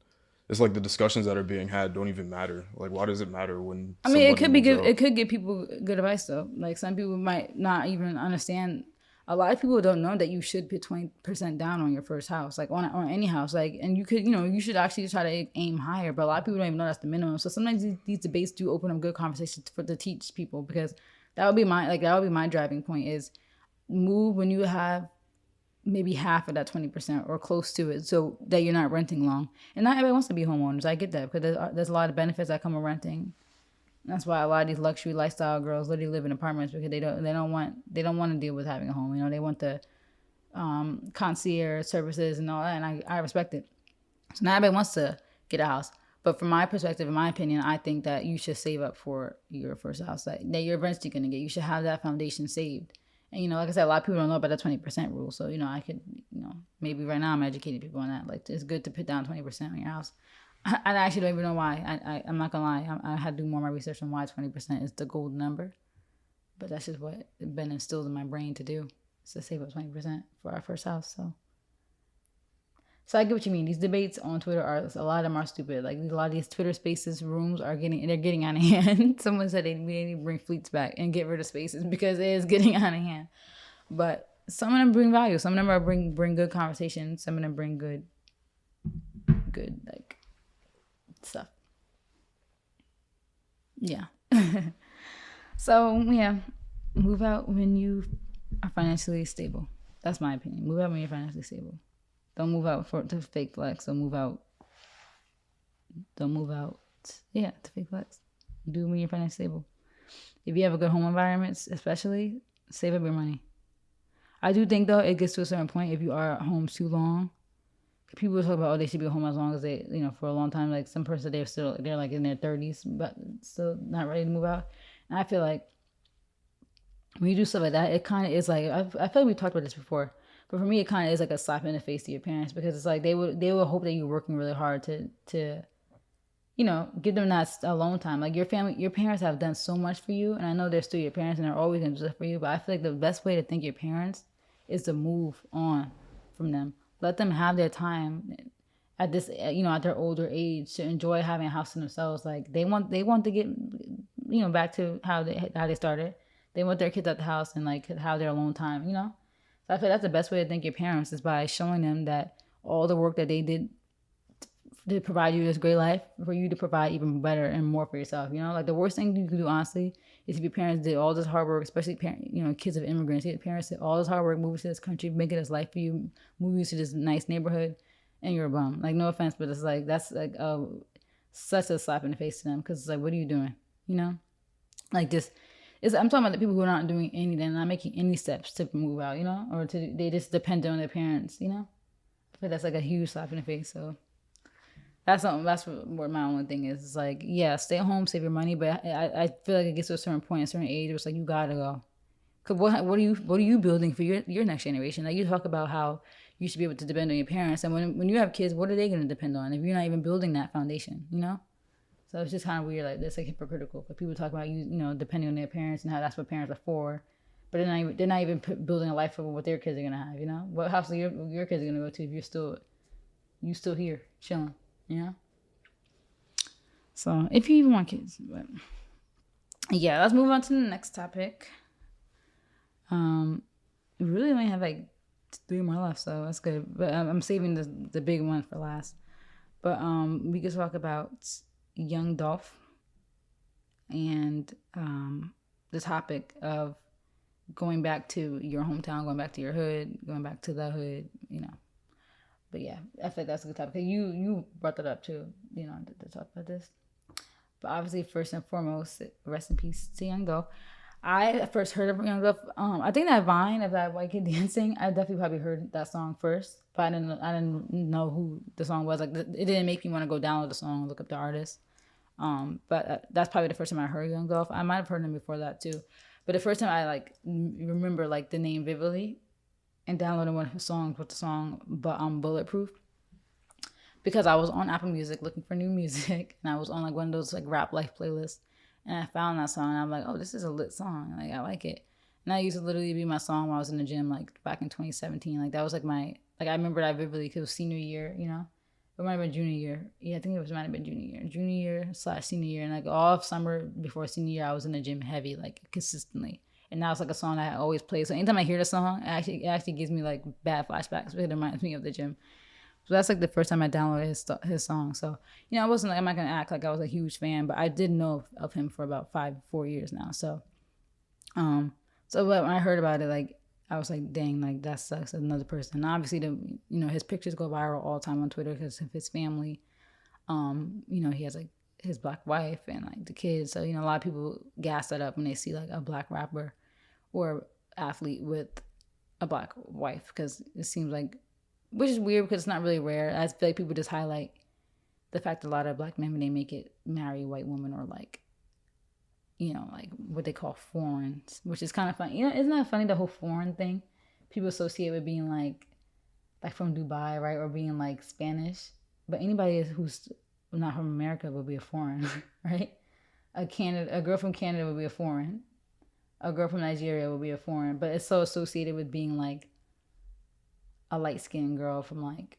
It's like the discussions that are being had don't even matter. Like, why does it matter when I mean, it somebody could be moves good. out? It could give people good advice though. Like some people might not even understand. A lot of people don't know that you should put 20% down on your first house, like on any house. Like, and you could, you should actually try to aim higher. But a lot of people don't even know that's the minimum. So sometimes these debates do open up good conversations to teach people because that would be my driving point is move when you have maybe half of that 20% or close to it so that you're not renting long. And not everybody wants to be homeowners. I get that because there's a lot of benefits that come with renting. That's why a lot of these luxury lifestyle girls literally live in apartments because they don't want to deal with having a home. They want the concierge services and all that, and I respect it. So not everybody wants to get a house, but from my perspective, in my opinion, I think that you should save up for your first house that you're eventually gonna get. You should have that foundation saved. And like I said, a lot of people don't know about the 20% rule. So I could maybe right now I'm educating people on that. Like it's good to put down 20% on your house. I actually don't even know why. I'm not gonna lie. I had to do more of my research on why 20% is the gold number. But that's just what been instilled in my brain to do. Is to save up 20% for our first house. So I get what you mean. These debates on Twitter a lot of them are stupid. Like a lot of these Twitter Spaces rooms they're getting out of hand. Someone said we need to bring fleets back and get rid of Spaces because it is getting out of hand. But some of them bring value. Some of them are bring good conversation. Some of them bring good like stuff. Yeah. So yeah, move out when you are financially stable. That's my opinion. Move out when you're financially stable. Don't move out to fake flex. Don't move out. Don't move out. Yeah, to fake flex. Do it when you're financially stable. If you have a good home environment, especially save up your money. I do think though it gets to a certain point if you are at home too long. People talk about they should be home as long as they for a long time. Like some person they're like in their 30s but still not ready to move out. And I feel like when you do stuff like that, it kind of is like I feel like we talked about this before. But for me, it kind of is like a slap in the face to your parents because it's like they would hope that you're working really hard to give them that alone time. Like your parents have done so much for you, and I know they're still your parents and they're always gonna do stuff for you. But I feel like the best way to thank your parents is to move on from them. Let them have their time at this, at their older age to enjoy having a house to themselves. Like they want to get, back to how they started. They want their kids at the house and like have their alone time. So I feel that's the best way to thank your parents is by showing them that all the work that they did to provide you this great life for you to provide even better and more for yourself. Like the worst thing you could do honestly is if your parents did all this hard work, especially kids of immigrants. Your parents did all this hard work, moving to this country, making this life for you, moving you to this nice neighborhood, and you're a bum. Like no offense, but it's like that's like such a slap in the face to them because it's like, what are you doing? Like just. I'm talking about the people who are not doing anything, not making any steps to move out, or they just depend on their parents, I feel that's like a huge slap in the face. So that's what my only thing is. It's like, yeah, stay at home, save your money, but I feel like it gets to a certain point, a certain age, where it's like you gotta go. Cause what are you building for your next generation? Like you talk about how you should be able to depend on your parents, and when you have kids, what are they gonna depend on if you're not even building that foundation? So it's just kind of weird, like it's like hypocritical. Because people talk about depending on their parents and how that's what parents are for, but they're not even building a life for what their kids are gonna have. What house are your kids are gonna go to if you still here chilling, So if you even want kids, but yeah, let's move on to the next topic. We really only have like 3 more left, so that's good. But I'm saving the big one for last. But we could talk about young Dolph and the topic of going back to your hometown, going back to your hood, going back to the hood, But yeah, I think that's a good topic. You brought that up too, to talk about this. But obviously, first and foremost, rest in peace to young Dolph. I first heard of Young Dolph. I think that Vine of that white kid dancing. I definitely probably heard that song first, but I didn't know who the song was. Like it didn't make me want to go download the song, look up the artist. But that's probably the first time I heard Young Dolph. I might have heard him before that too. But the first time I like remember like the name vividly and downloading one of his songs with the song but Bulletproof, because I was on Apple Music looking for new music and I was on like one of those like rap life playlists and I found that song and I'm like, oh, this is a lit song. Like I like it. And that used to literally be my song while I was in the gym, like back in 2017. Like that was like my, like I remember that vividly because it was senior year, you know? It might have been junior year. Yeah, I think might have been junior year. Junior year / senior year. And like all of summer before senior year, I was in the gym heavy, like consistently. And now it's like a song that I always play. So anytime I hear the song, it actually gives me like bad flashbacks. It reminds me of the gym. So that's like the first time I downloaded his song. So, you know, I wasn't like, I'm not going to act like I was a huge fan, but I did know of him for about 4 years now. So, so when I heard about it, like, I was like, dang, like that sucks. Another person. And obviously, his pictures go viral all the time on Twitter because of his family. He has like his black wife and like the kids. So, a lot of people gas that up when they see like a black rapper or athlete with a black wife because it seems like, which is weird because it's not really rare. I feel like people just highlight the fact that a lot of black men, when they make it, marry white women or like, like what they call foreigns, which is kind of funny. Isn't that funny, the whole foreign thing? People associate with being like from Dubai, right? Or being like Spanish. But anybody who's not from America would be a foreign, right? A girl from Canada would be a foreign. A girl from Nigeria would be a foreign. But it's so associated with being like a light-skinned girl from like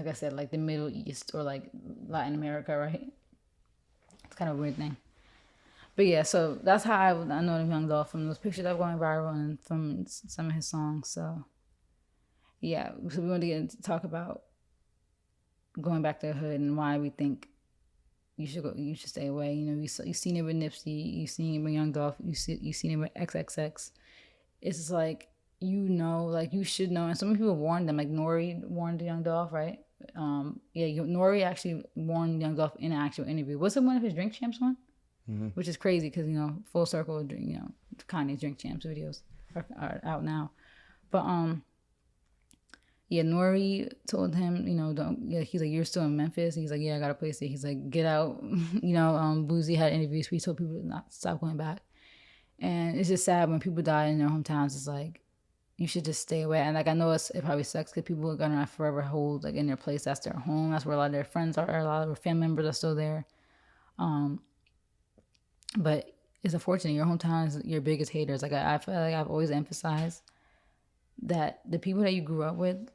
I said, like the Middle East or like Latin America, right? It's kind of a weird thing. But yeah, so that's how I know the Young Dolph, from those pictures that are going viral and from some of his songs. So yeah, so we want to get into talk about going back to the hood and why we think you should stay away. You've seen it with Nipsey, you've seen it with Young Dolph, you've seen it with XXX. It's just like, like you should know. And some people warned them, like Nori warned Young Dolph, right? Nori actually warned Young Dolph in an actual interview. Was it one of his Drink Champs one? Mm-hmm. Which is crazy because, full circle, Kanye's Drink Champs videos are out now. But, Nori told him, he's like, you're still in Memphis. He's like, yeah, I got a place there. He's like, get out. Boozy had interviews where he told people to not stop going back. And it's just sad when people die in their hometowns. It's like, you should just stay away. And like, I know it probably sucks because people are gonna forever hold like in their place. That's their home. That's where a lot of their friends are. A lot of their family members are still there. But it's unfortunate. Your hometown is your biggest haters. Like I feel like I've always emphasized that the people that you grew up with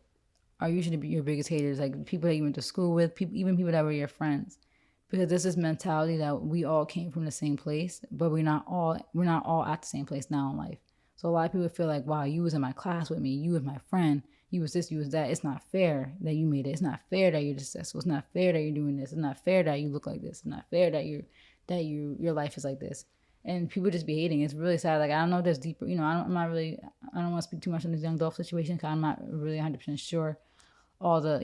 are usually your biggest haters. Like people that you went to school with, even people that were your friends. Because there's this mentality that we all came from the same place, but we're not all at the same place now in life. So a lot of people feel like, wow, you was in my class with me, you was my friend, you was this, you was that. It's not fair that you made it. It's not fair that you're successful. It's not fair that you're doing this. It's not fair that you look like this. It's not fair that your life is like this. And people just be hating. It's really sad. Like, I don't know if there's deeper, I don't want to speak too much on this Young Dolph situation because I'm not really 100% sure all the,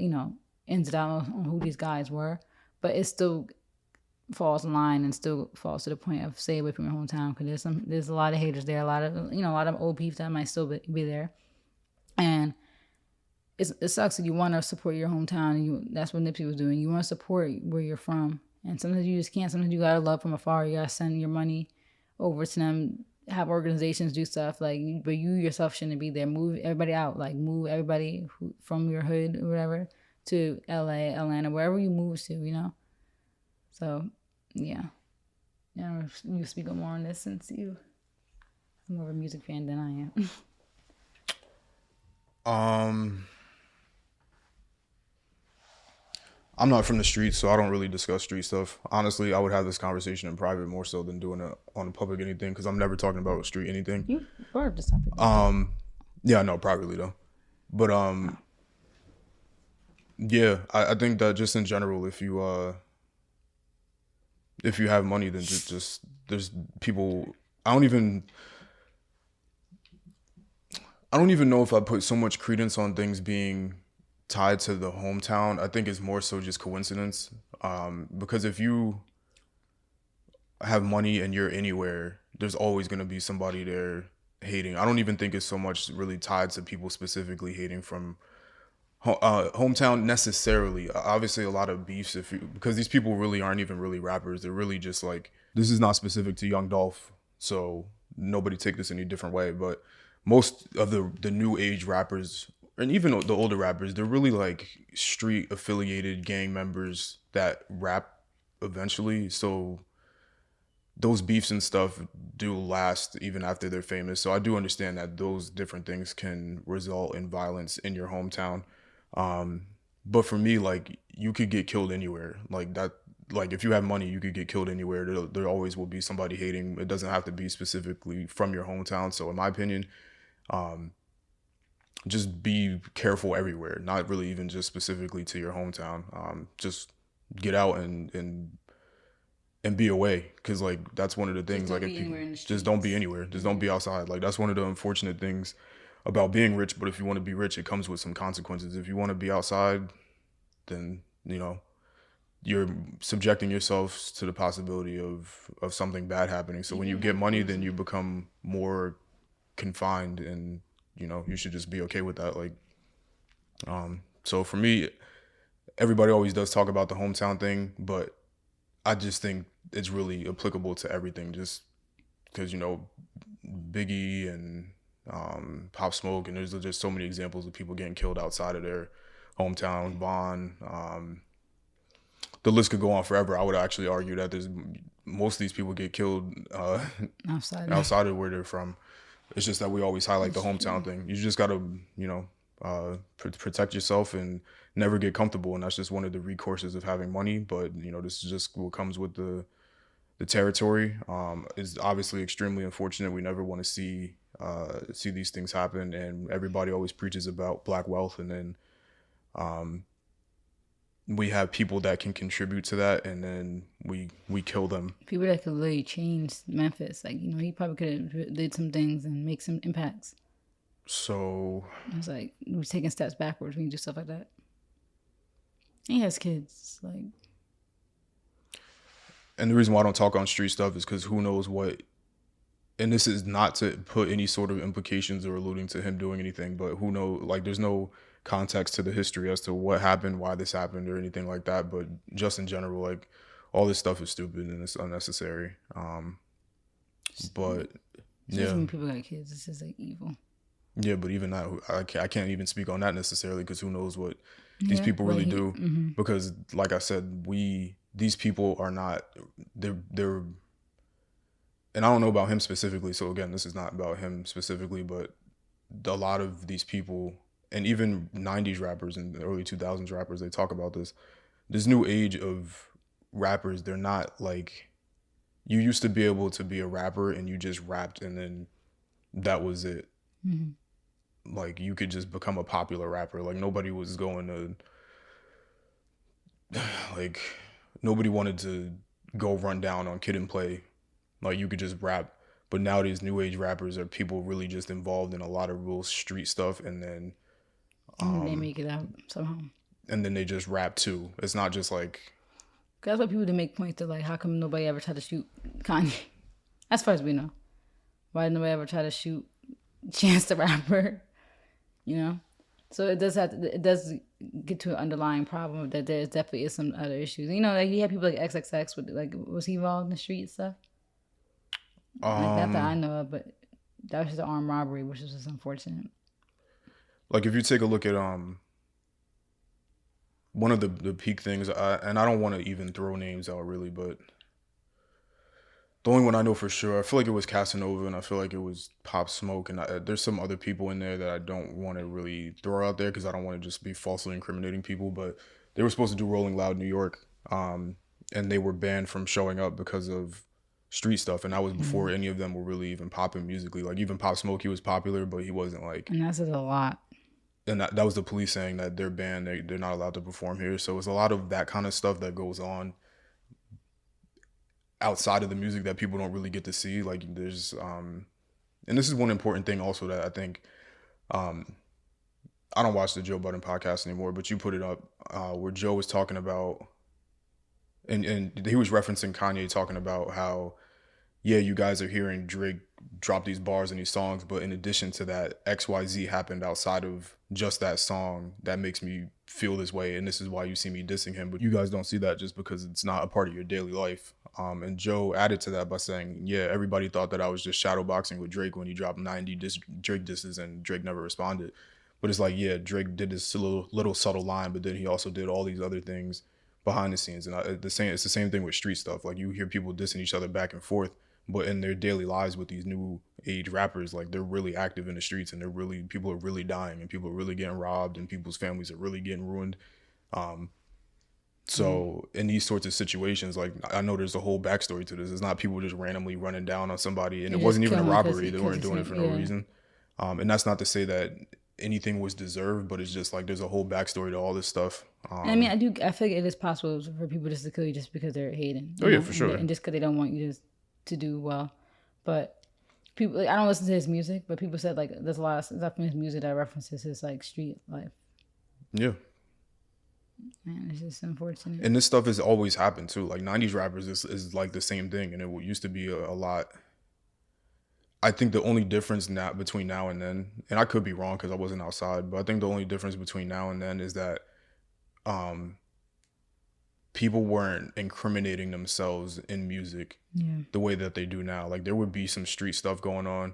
ins and outs on who these guys were. But it still falls in line and still falls to the point of stay away from your hometown because there's a lot of haters there, a lot of old beef that might still be there, and it sucks that you want to support your hometown. And that's what Nipsey was doing. You want to support where you're from, and sometimes you just can't. Sometimes you gotta love from afar. You gotta send your money over to them, have organizations do stuff like, but you yourself shouldn't be there. Move everybody out, like move everybody from your hood or whatever to LA, Atlanta, wherever you move to, So, yeah. You speak more on this since you're more of a music fan than I am. I'm not from the streets, so I don't really discuss street stuff. Honestly, I would have this conversation in private more so than doing it on a public anything because I'm never talking about street anything. You brought up this topic. Yeah, no, privately though. But yeah, I think that just in general, if you have money, then just there's people. I don't even know if I put so much credence on things being tied to the hometown. I think it's more so just coincidence. Because if you have money and you're anywhere, there's always going to be somebody there hating. I don't even think it's so much really tied to people specifically hating from hometown necessarily. Obviously a lot of beefs because these people really aren't even really rappers. They're really just like, this is not specific to Young Dolph So nobody take this any different way. But most of the new age rappers and even the older rappers, they're really like street affiliated gang members that rap eventually. So those beefs and stuff do last even after they're famous. So I do understand that those different things can result in violence in your hometown. But for me, like you could get killed anywhere. Like that, like if you have money, you could get killed anywhere. There always will be somebody hating. It doesn't have to be specifically from your hometown. So in my opinion, just be careful everywhere. Not really even just specifically to your hometown. Just get out and be away, because like that's one of the things, like if people just don't be anywhere, just don't be outside. Like that's one of the unfortunate things about being rich. But if you want to be rich, it comes with some consequences. If you want to be outside, then you're subjecting yourself to the possibility of something bad happening. So when you get money, then you become more confined, and you should just be okay with that. Like so for me, everybody always does talk about the hometown thing, but I just think it's really applicable to everything, just because Biggie and Pop Smoke, and there's just so many examples of people getting killed outside of their hometown. Vaughn, the list could go on forever. I would actually argue that most of these people get killed outside of where they're from. It's just that we always highlight the hometown thing. You just gotta protect yourself and never get comfortable, and that's just one of the recourses of having money. But this is just what comes with the territory. Is obviously extremely unfortunate. We never want to see these things happen, and everybody always preaches about black wealth, and then we have people that can contribute to that, and then we kill them. People that could literally change Memphis. Like, he probably could have did some things and make some impacts. So it's like we're taking steps backwards when you do stuff like that. And he has kids, like. And the reason why I don't talk on street stuff is because who knows what. And this is not to put any sort of implications or alluding to him doing anything, but who knows? Like, there's no context to the history as to what happened, why this happened, or anything like that. But just in general, like, all this stuff is stupid and it's unnecessary. But yeah, when people got kids, it's just like evil. Yeah, but even that, I can't even speak on that necessarily, because who knows what these people really do. Mm-hmm. Because, like I said, these people are not, they're, and I don't know about him specifically. So again, this is not about him specifically, but a lot of these people, and even 90s rappers and early 2000s rappers, they talk about this new age of rappers. They're not like, you used to be able to be a rapper and you just rapped and then that was it. Mm-hmm. Like, you could just become a popular rapper. Like, nobody was going to, like, nobody wanted to go run down on Kid and Play. Like, you could just rap. But nowadays, new age rappers are people really just involved in a lot of real street stuff, and then they make it out somehow. And then they just rap too. It's not just like. That's why people make points of, like, how come nobody ever tried to shoot Kanye? As far as we know, why did nobody ever try to shoot Chance the Rapper? So it does get to an underlying problem that there definitely is some other issues. Like, you have people like XXX with, like, was he involved in the street stuff? Like, that I know of, but that was just an armed robbery, which is just unfortunate. Like, if you take a look at one of the peak things, and I don't want to even throw names out really, but the only one I know for sure, I feel like it was Casanova, and I feel like it was Pop Smoke, and there's some other people in there that I don't want to really throw out there because I don't want to just be falsely incriminating people, but they were supposed to do Rolling Loud New York, and they were banned from showing up because of street stuff, and that was before any of them were really even popping musically. Like, even Pop Smoke, he was popular, but he wasn't like. And that says a lot. And that was the police saying that they're banned, they're not allowed to perform here. So it's a lot of that kind of stuff that goes on outside of the music that people don't really get to see. Like, there's and this is one important thing also that I think, I don't watch the Joe Budden podcast anymore, but you put it up where Joe was talking about, and he was referencing Kanye talking about how, yeah, you guys are hearing Drake drop these bars in these songs, but in addition to that, XYZ happened outside of just that song that makes me feel this way, and this is why you see me dissing him, but you guys don't see that just because it's not a part of your daily life. And Joe added to that by saying, yeah, everybody thought that I was just shadow boxing with Drake when he dropped 90 Drake disses and Drake never responded. But it's like, yeah, Drake did this little subtle line, but then he also did all these other things behind the scenes. And it's the same thing with street stuff. Like, you hear people dissing each other back and forth, but in their daily lives with these new age rappers, like, they're really active in the streets, and people are really dying, and people are really getting robbed, and people's families are really getting ruined. So in these sorts of situations, like, I know there's a whole backstory to this. It's not people just randomly running down on somebody, and it wasn't even a robbery. They weren't doing it for no reason. And that's not to say that anything was deserved, but it's just like there's a whole backstory to all this stuff. I mean, I feel like it is possible for people just to kill you just because they're hating. Oh yeah, for sure. And just because they don't want you to do well. But people, like, I don't listen to his music, but people said, like, there's a lot of stuff in his music that references his, like, street life. Yeah. Man, it's just unfortunate. And this stuff has always happened too. Like, 90s rappers is like the same thing, and it used to be a lot. I think the only difference now between now and then, and I could be wrong because I wasn't outside, but I think the only difference between now and then is that people weren't incriminating themselves in music the way that they do now. Like, there would be some street stuff going on,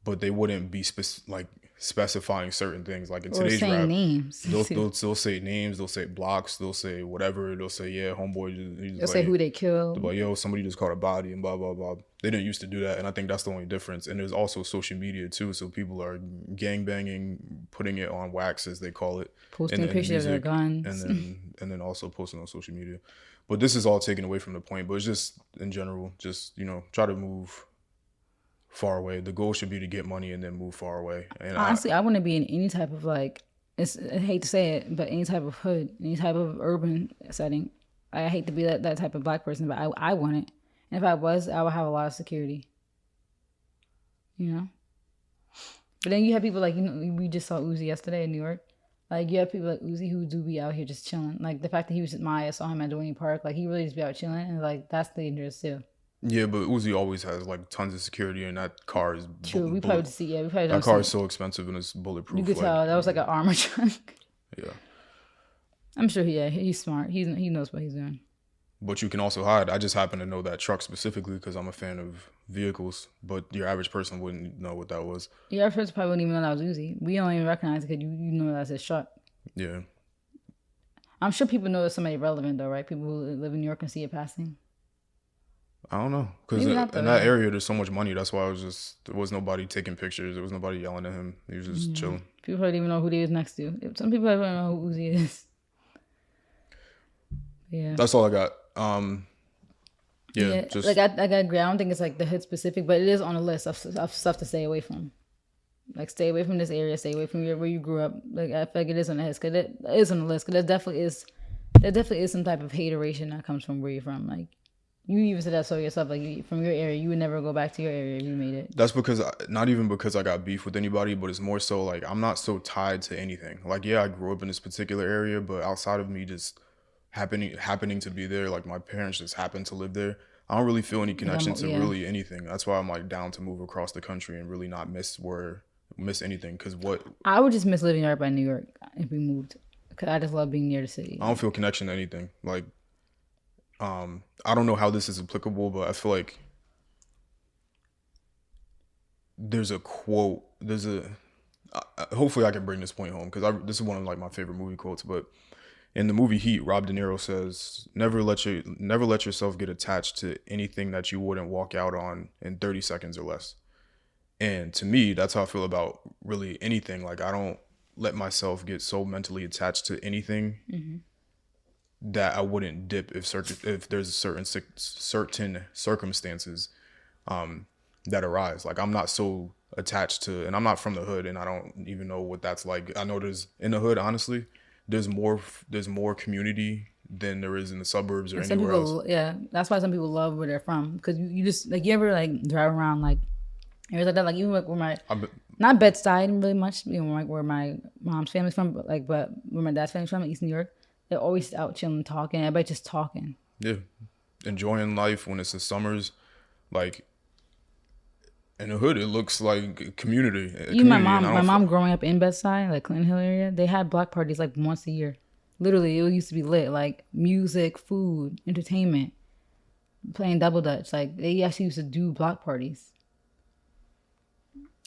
but they wouldn't be specifying certain things. Like, in today's rap, names. They'll say names, they'll say blocks, they'll say whatever, they'll say, yeah, homeboy. They'll say who they killed. They'll be like, yo, somebody just caught a body and blah, blah, blah. They didn't used to do that, and I think that's the only difference. And there's also social media too, so people are gangbanging, putting it on wax, as they call it. Posting pictures of their guns. And then also posting on social media. But this is all taken away from the point, but it's just, in general, just, try to move far away. The goal should be to get money and then move far away. And honestly, I want to be in any type of, like, I hate to say it, but any type of hood, any type of urban setting. I hate to be that type of black person, but I want it. And if I was, I would have a lot of security. But then you have people like, we just saw Uzi yesterday in New York. Like, you have people like Uzi who do be out here just chilling. Like, the fact that he was at Maya, saw him at Duane Park, like, he really just be out chilling, and, like, that's dangerous too. Yeah, but Uzi always has, like, tons of security, and that car is true. We probably that car is so expensive and it's bulletproof. You could tell that was like an armor truck. Yeah, I'm sure he's smart. He knows what he's doing. But you can also hide. I just happen to know that truck specifically because I'm a fan of vehicles. But your average person wouldn't know what that was. Your average person probably wouldn't even know that was Uzi. We don't even recognize it because you know that's his truck. Yeah. I'm sure people know it's somebody relevant though, right? People who live in New York and see it passing. I don't know, because in that area there's so much money. That's why there was nobody taking pictures. There was nobody yelling at him. He was just chilling. People probably didn't even know who they was next to. Some people don't know who Uzi is. Yeah, that's all I got. Just like I got agree. I don't think it's like the hood specific, but it is on a list of stuff to stay away from. Like, stay away from this area. Stay away from where you grew up. Like, I feel like it is on the list. Cause it is on the list. Cause there definitely is some type of hateration that comes from where you're from. Like, you even said that so yourself. Like, from your area, you would never go back to your area if you made it. That's because not even because I got beef with anybody, but it's more so like I'm not so tied to anything. Like, yeah, I grew up in this particular area, but outside of me just happening to be there, like, my parents just happen to live there, I don't really feel any connection to really anything. That's why I'm, like, down to move across the country and really not miss anything. Because I would just miss living right by New York if we moved, because I just love being near the city. I don't feel connection to anything. Like, I don't know how this is applicable, but I feel like there's a quote. Hopefully I can bring this point home, because this is one of, like, my favorite movie quotes. But in the movie Heat, Rob De Niro says, never let yourself get attached to anything that you wouldn't walk out on in 30 seconds or less. And to me, that's how I feel about really anything. Like, I don't let myself get so mentally attached to anything that I wouldn't dip if there's certain circumstances that arise. Like, I'm not so attached to, and I'm not from the hood, and I don't even know what that's like. I know in the hood, honestly, there's more community than there is in the suburbs or anywhere else. Yeah, that's why some people love where they're from, because you just, like, you ever, like, drive around, like, areas like that, like, even, like, where not Bed-Stuy really much, like, where my mom's family's from, but where my dad's family's from, East New York, they're always out chilling, talking. Everybody just talking. Yeah, enjoying life when it's the summers, like. In the hood, it looks like community. My mom growing up in Bed-Stuy, like Clinton Hill area, they had block parties like once a year. Literally, it used to be lit, like music, food, entertainment. playing double dutch. Like they actually used to do block parties,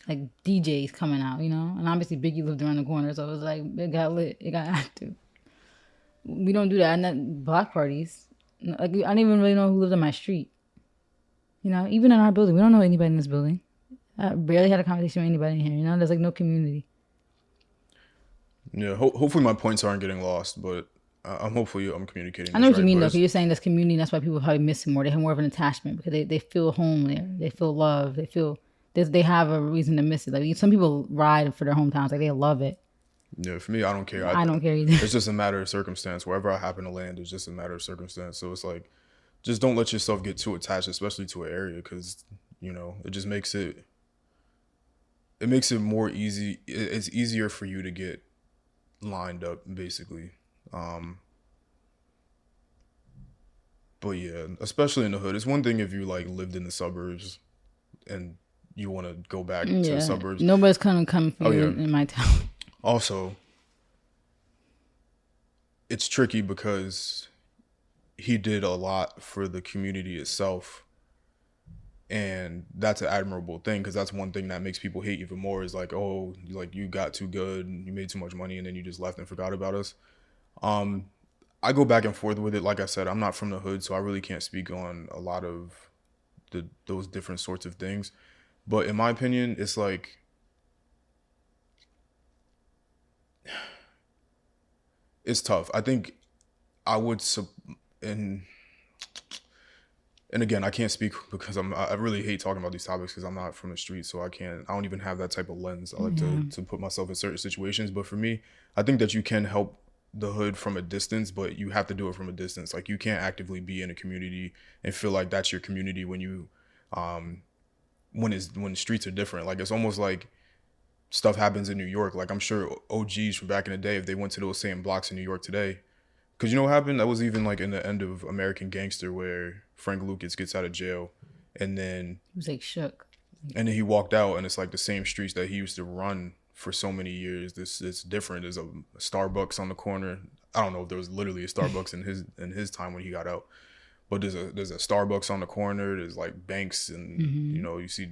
like DJs coming out, you know. And obviously Biggie lived around the corner, so it was like it got lit, it got active. We don't do that. Not block parties. Like I didn't even really know who lived on my street. You know, even in our building, we don't know anybody in this building. I barely had a conversation with anybody in here. You know, there's like no community. Yeah, hopefully my points aren't getting lost, but I'm hopefully I'm communicating I know this what you right. mean But though, because you're saying that's community. That's why people probably miss it more. They have more of an attachment because they feel home there. They feel love. They feel they have a reason to miss it. Like some people ride for their hometowns, like they love it. yeah, for me, I don't care. I don't care either. It's just a matter of circumstance. Wherever I happen to land, it's just a matter of circumstance. So it's like, just don't let yourself get too attached, especially to an area, because it just makes it more easy. It's easier for you to get lined up, basically. But yeah, especially in the hood. It's one thing if you like lived in the suburbs and you want to go back to the suburbs. Nobody's gonna come for you in my town. Also, it's tricky because he did a lot for the community itself, and that's an admirable thing, because that's one thing that makes people hate even more is like, oh, like you got too good, you made too much money, and then you just left and forgot about us. I go back and forth with it. Like I said, I'm not from the hood, so I really can't speak on a lot of those different sorts of things. But in my opinion, it's like, it's tough. I think I would and again, I can't speak because I really hate talking about these topics because I'm not from the street, so I don't even have that type of lens. I like to put myself in certain situations. But for me, I think that you can help the hood from a distance, but you have to do it from a distance. Like you can't actively be in a community and feel like that's your community when you when the streets are different. Like it's almost like stuff happens in New York. Like I'm sure OGs from back in the day, if they went to those same blocks in New York today, because you know what happened? That was even like in the end of American Gangster, where Frank Lucas gets out of jail, and then he was like shook, and then he walked out, and it's like the same streets that he used to run for so many years. It's different. There's a Starbucks on the corner. I don't know if there was literally a Starbucks in his time when he got out, but there's a Starbucks on the corner. There's like banks, and you see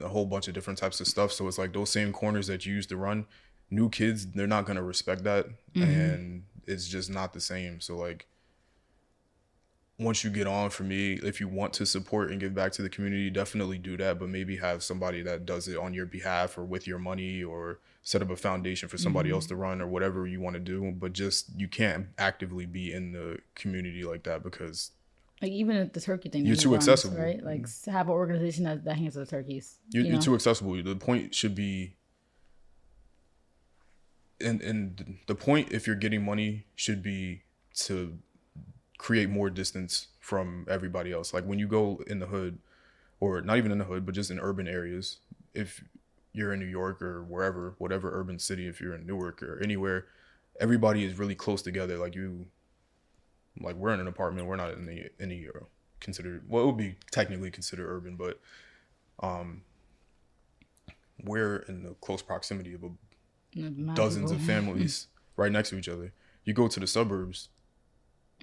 a whole bunch of different types of stuff. So it's like those same corners that you used to run. New kids, they're not gonna respect that, and it's just not the same. So like, once you get on, for me, if you want to support and give back to the community, definitely do that, but maybe have somebody that does it on your behalf or with your money, or set up a foundation for somebody else to run, or whatever you want to do. But just, you can't actively be in the community like that, because like even at the turkey thing, you're too accessible, right? Like have an organization that handles the turkeys. You're too accessible. The point should be, and the point, if you're getting money, should be to create more distance from everybody else. Like when you go in the hood, or not even in the hood, but just in urban areas, if you're in New York or wherever, whatever urban city, if you're in Newark or anywhere, everybody is really close together. Like we're in an apartment, we're not in any considered, well, it would be technically considered urban, but we're in the close proximity of dozens of families right next to each other. You go to the suburbs,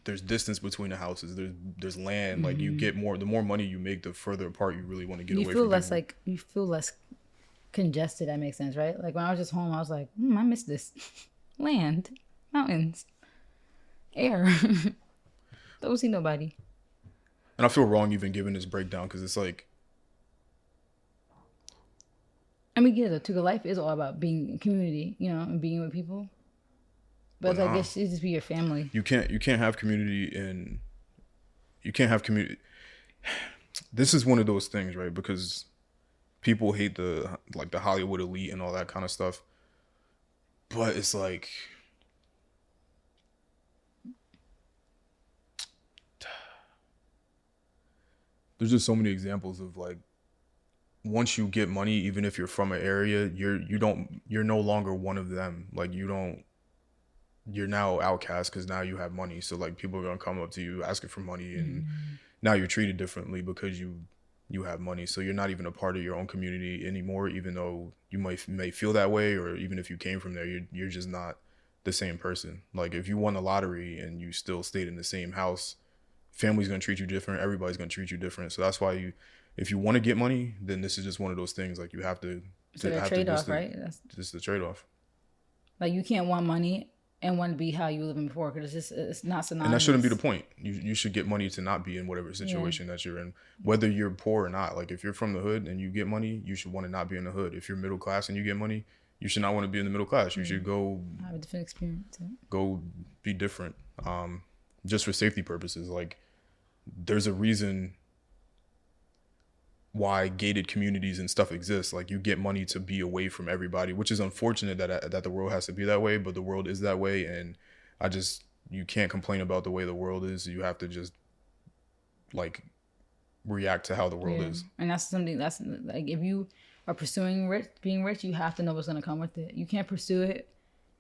there's distance between the houses. There's land. Like you get more. The more money you make, the further apart you really want to get away from. You feel less people. Like you feel less congested. That makes sense, right? Like when I was just home, I was like, I miss this land, mountains, air. Don't see nobody. And I feel wrong even giving this breakdown, because it's like, I mean, yeah, the life is all about being in community, and being with people. But I guess it just be your family. You can't have community This is one of those things, right? Because people hate the Hollywood elite and all that kind of stuff. But it's like, there's just so many examples of like, once you get money, even if you're from an area, you're no longer one of them. Like you're now outcast because now you have money. So like people are gonna come up to you asking for money, and now you're treated differently because you have money. So you're not even a part of your own community anymore, even though you may feel that way, or even if you came from there, you're just not the same person. Like if you won the lottery and you still stayed in the same house family's gonna treat you different. Everybody's gonna treat you different. So that's why if you want to get money, then this is just one of those things. Like you have to, It's like a trade off, right? That's just the trade off. like you can't want money and want to be how you were living before because it's not synonymous. And that shouldn't be the point. You should get money to not be in whatever situation that you're in, whether you're poor or not. Like if you're from the hood and you get money, you should want to not be in the hood. If you're middle class and you get money, you should not want to be in the middle class. You should go have a different experience. Go be different. Just for safety purposes. Like there's a reason why gated communities and stuff exist. Like you get money to be away from everybody, which is unfortunate that the world has to be that way, but the world is that way. And you can't complain about the way the world is. You have to just like react to how the world is. And that's something that's like, if you are pursuing being rich, you have to know what's going to come with it. You can't pursue it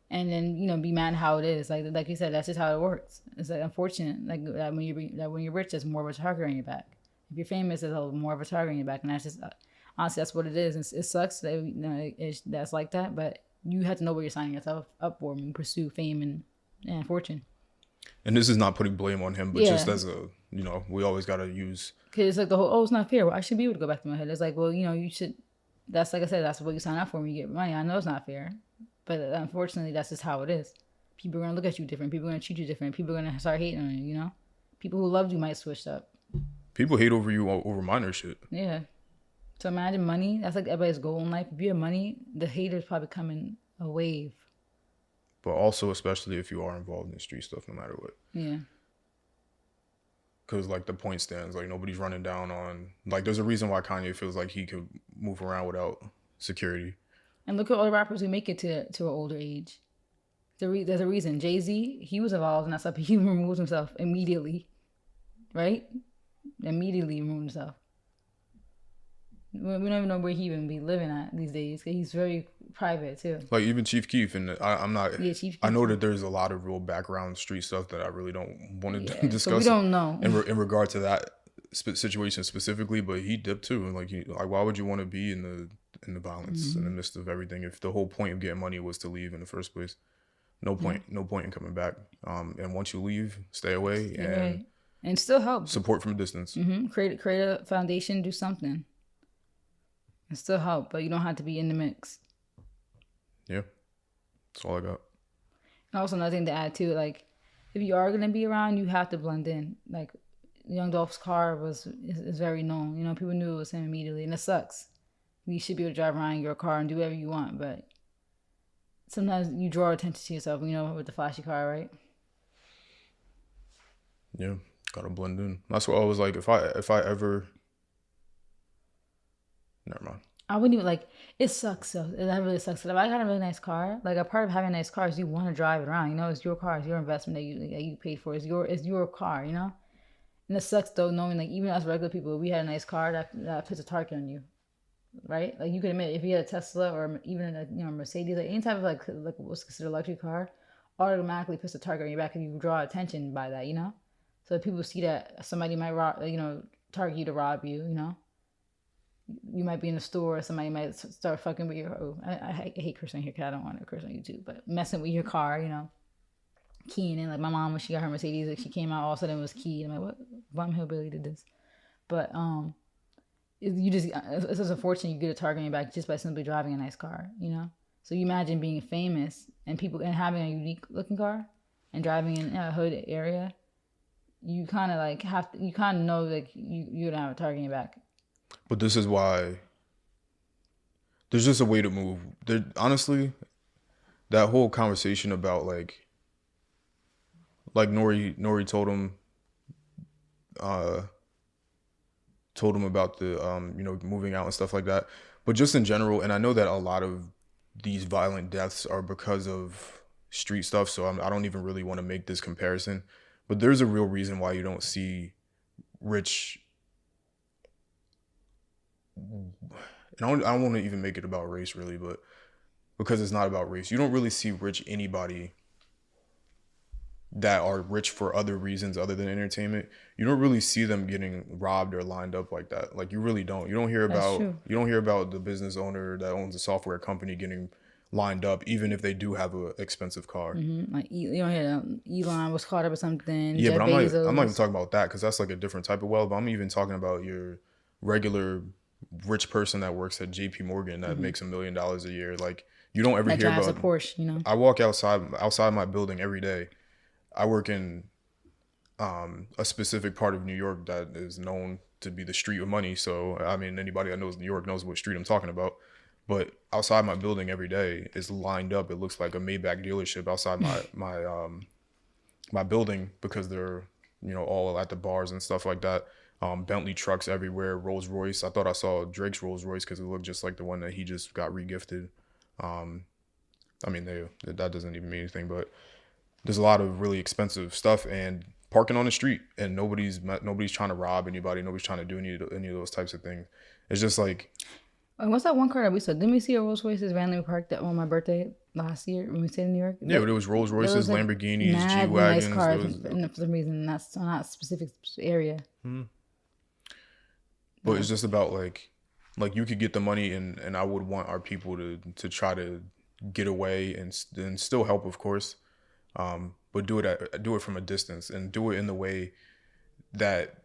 and then, you know, be mad how it is. Like you said, that's just how it works. It's like unfortunate. Like that when you're rich, there's more of a target on your back. If you're famous, there's more of a target on your back, and that's just honestly that's what it is. It sucks that that's like that, but you have to know what you're signing yourself up for when you pursue fame and fortune. And this is not putting blame on him, but just as a, you know, we always got to use, because it's like the whole it's not fair. Well, I should be able to go back to my head. It's like, well, you know, you should. That's like I said, that's what you sign up for when you get money. I know it's not fair, but unfortunately, that's just how it is. People are gonna look at you different. People are gonna treat you different. People are gonna start hating on you. You know, people who loved you might switch up. People hate over you over minor shit. Yeah. So imagine money. That's like everybody's goal in life. If you have money, the haters probably come in a wave. But also, especially if you are involved in street stuff, no matter what. Yeah. Because, like, the point stands. Like, nobody's running down on... Like, there's a reason why Kanye feels like he could move around without security. And look at all the rappers who make it to an older age. There's a reason. Jay-Z, he was involved in that stuff. He removed himself immediately. Right? Immediately removed himself. We don't even know where he even be living at these days because he's very private too. Like even Chief Keef, and I'm not. Yeah, Chief Keef. I know that there's a lot of real background street stuff that I really don't want to discuss. So we don't know in regard to that situation specifically, but he dipped too. And like why would you want to be in the violence in the midst of everything if the whole point of getting money was to leave in the first place? No point in coming back. And once you leave, stay away and still help. Support from a distance. Create a foundation, do something. And still help, but you don't have to be in the mix. Yeah. That's all I got. And also another thing to add too, like if you are gonna be around, you have to blend in. Like Young Dolph's car is very known. You know, people knew it was him immediately, and it sucks. You should be able to drive around in your car and do whatever you want, but sometimes you draw attention to yourself, you know, with the flashy car, right? Yeah, gotta blend in. That's what I was like. If I ever, never mind. I wouldn't even like. It sucks though. That really sucks. If I got a really nice car, like a part of having a nice car is you want to drive it around. You know, it's your car, it's your investment that you paid for. It's your car. You know, and it sucks though knowing like even us regular people, if we had a nice car that puts a target on you, right? Like you could admit if you had a Tesla or even a Mercedes, like any type of like what's considered a luxury car, automatically puts a target on your back if you draw attention by that. You know, so if people see that somebody might target you to rob you. You know. You might be in the store, somebody might start fucking with your. I hate cursing here because I don't want to curse on YouTube, but messing with your car, you know, keying in. Like my mom when she got her Mercedes, like she came out all of a sudden it was keyed. I'm like, what bum hillbilly did this? But it's just unfortunate you get a target on your back just by simply driving a nice car, you know. So you imagine being famous and having a unique looking car and driving in a hood area. You kind of like you kind of know like you don't have a target on your back. But this is why there's just a way to move. Honestly, that whole conversation about like Nori told him about the moving out and stuff like that. But just in general, and I know that a lot of these violent deaths are because of street stuff, so I don't even really want to make this comparison. But there's a real reason why you don't see rich. And I don't want to even make it about race really, but because it's not about race, you don't really see anybody that are rich for other reasons other than entertainment. You don't really see them getting robbed or lined up like that. Like you really don't. You don't hear about the business owner that owns a software company getting lined up, even if they do have a expensive car. Like you don't hear Elon was caught up or something. Yeah, Jeff but I'm not even Bezos. talking about that because that's like a different type of wealth. But I'm even talking about your regular rich person that works at JP Morgan that makes $1 million a year. Like you don't ever That hear drives a about. Porsche, you know. I walk outside my building every day. I work in a specific part of New York that is known to be the street of money. So I mean, anybody that knows New York knows what street I'm talking about. But outside my building every day is lined up. It looks like a Maybach dealership outside my building because they're all at the bars and stuff like that. Bentley trucks everywhere, Rolls Royce. I thought I saw Drake's Rolls Royce because it looked just like the one that he just got regifted. I mean, that doesn't even mean anything, but there's a lot of really expensive stuff and parking on the street, and nobody's trying to rob anybody. Nobody's trying to do any of those types of things. It's just like, And what's that one car that we saw? Didn't we see a Rolls Royces randomly parked on my birthday last year when we stayed in New York? yeah, but it was Rolls Royces, like Lamborghinis, mad G-Wagons. nice cars, and for some reason that's on that specific area. But it's just about like you could get the money, and I would want our people to try to get away and still help, of course, but do it from a distance and do it in the way that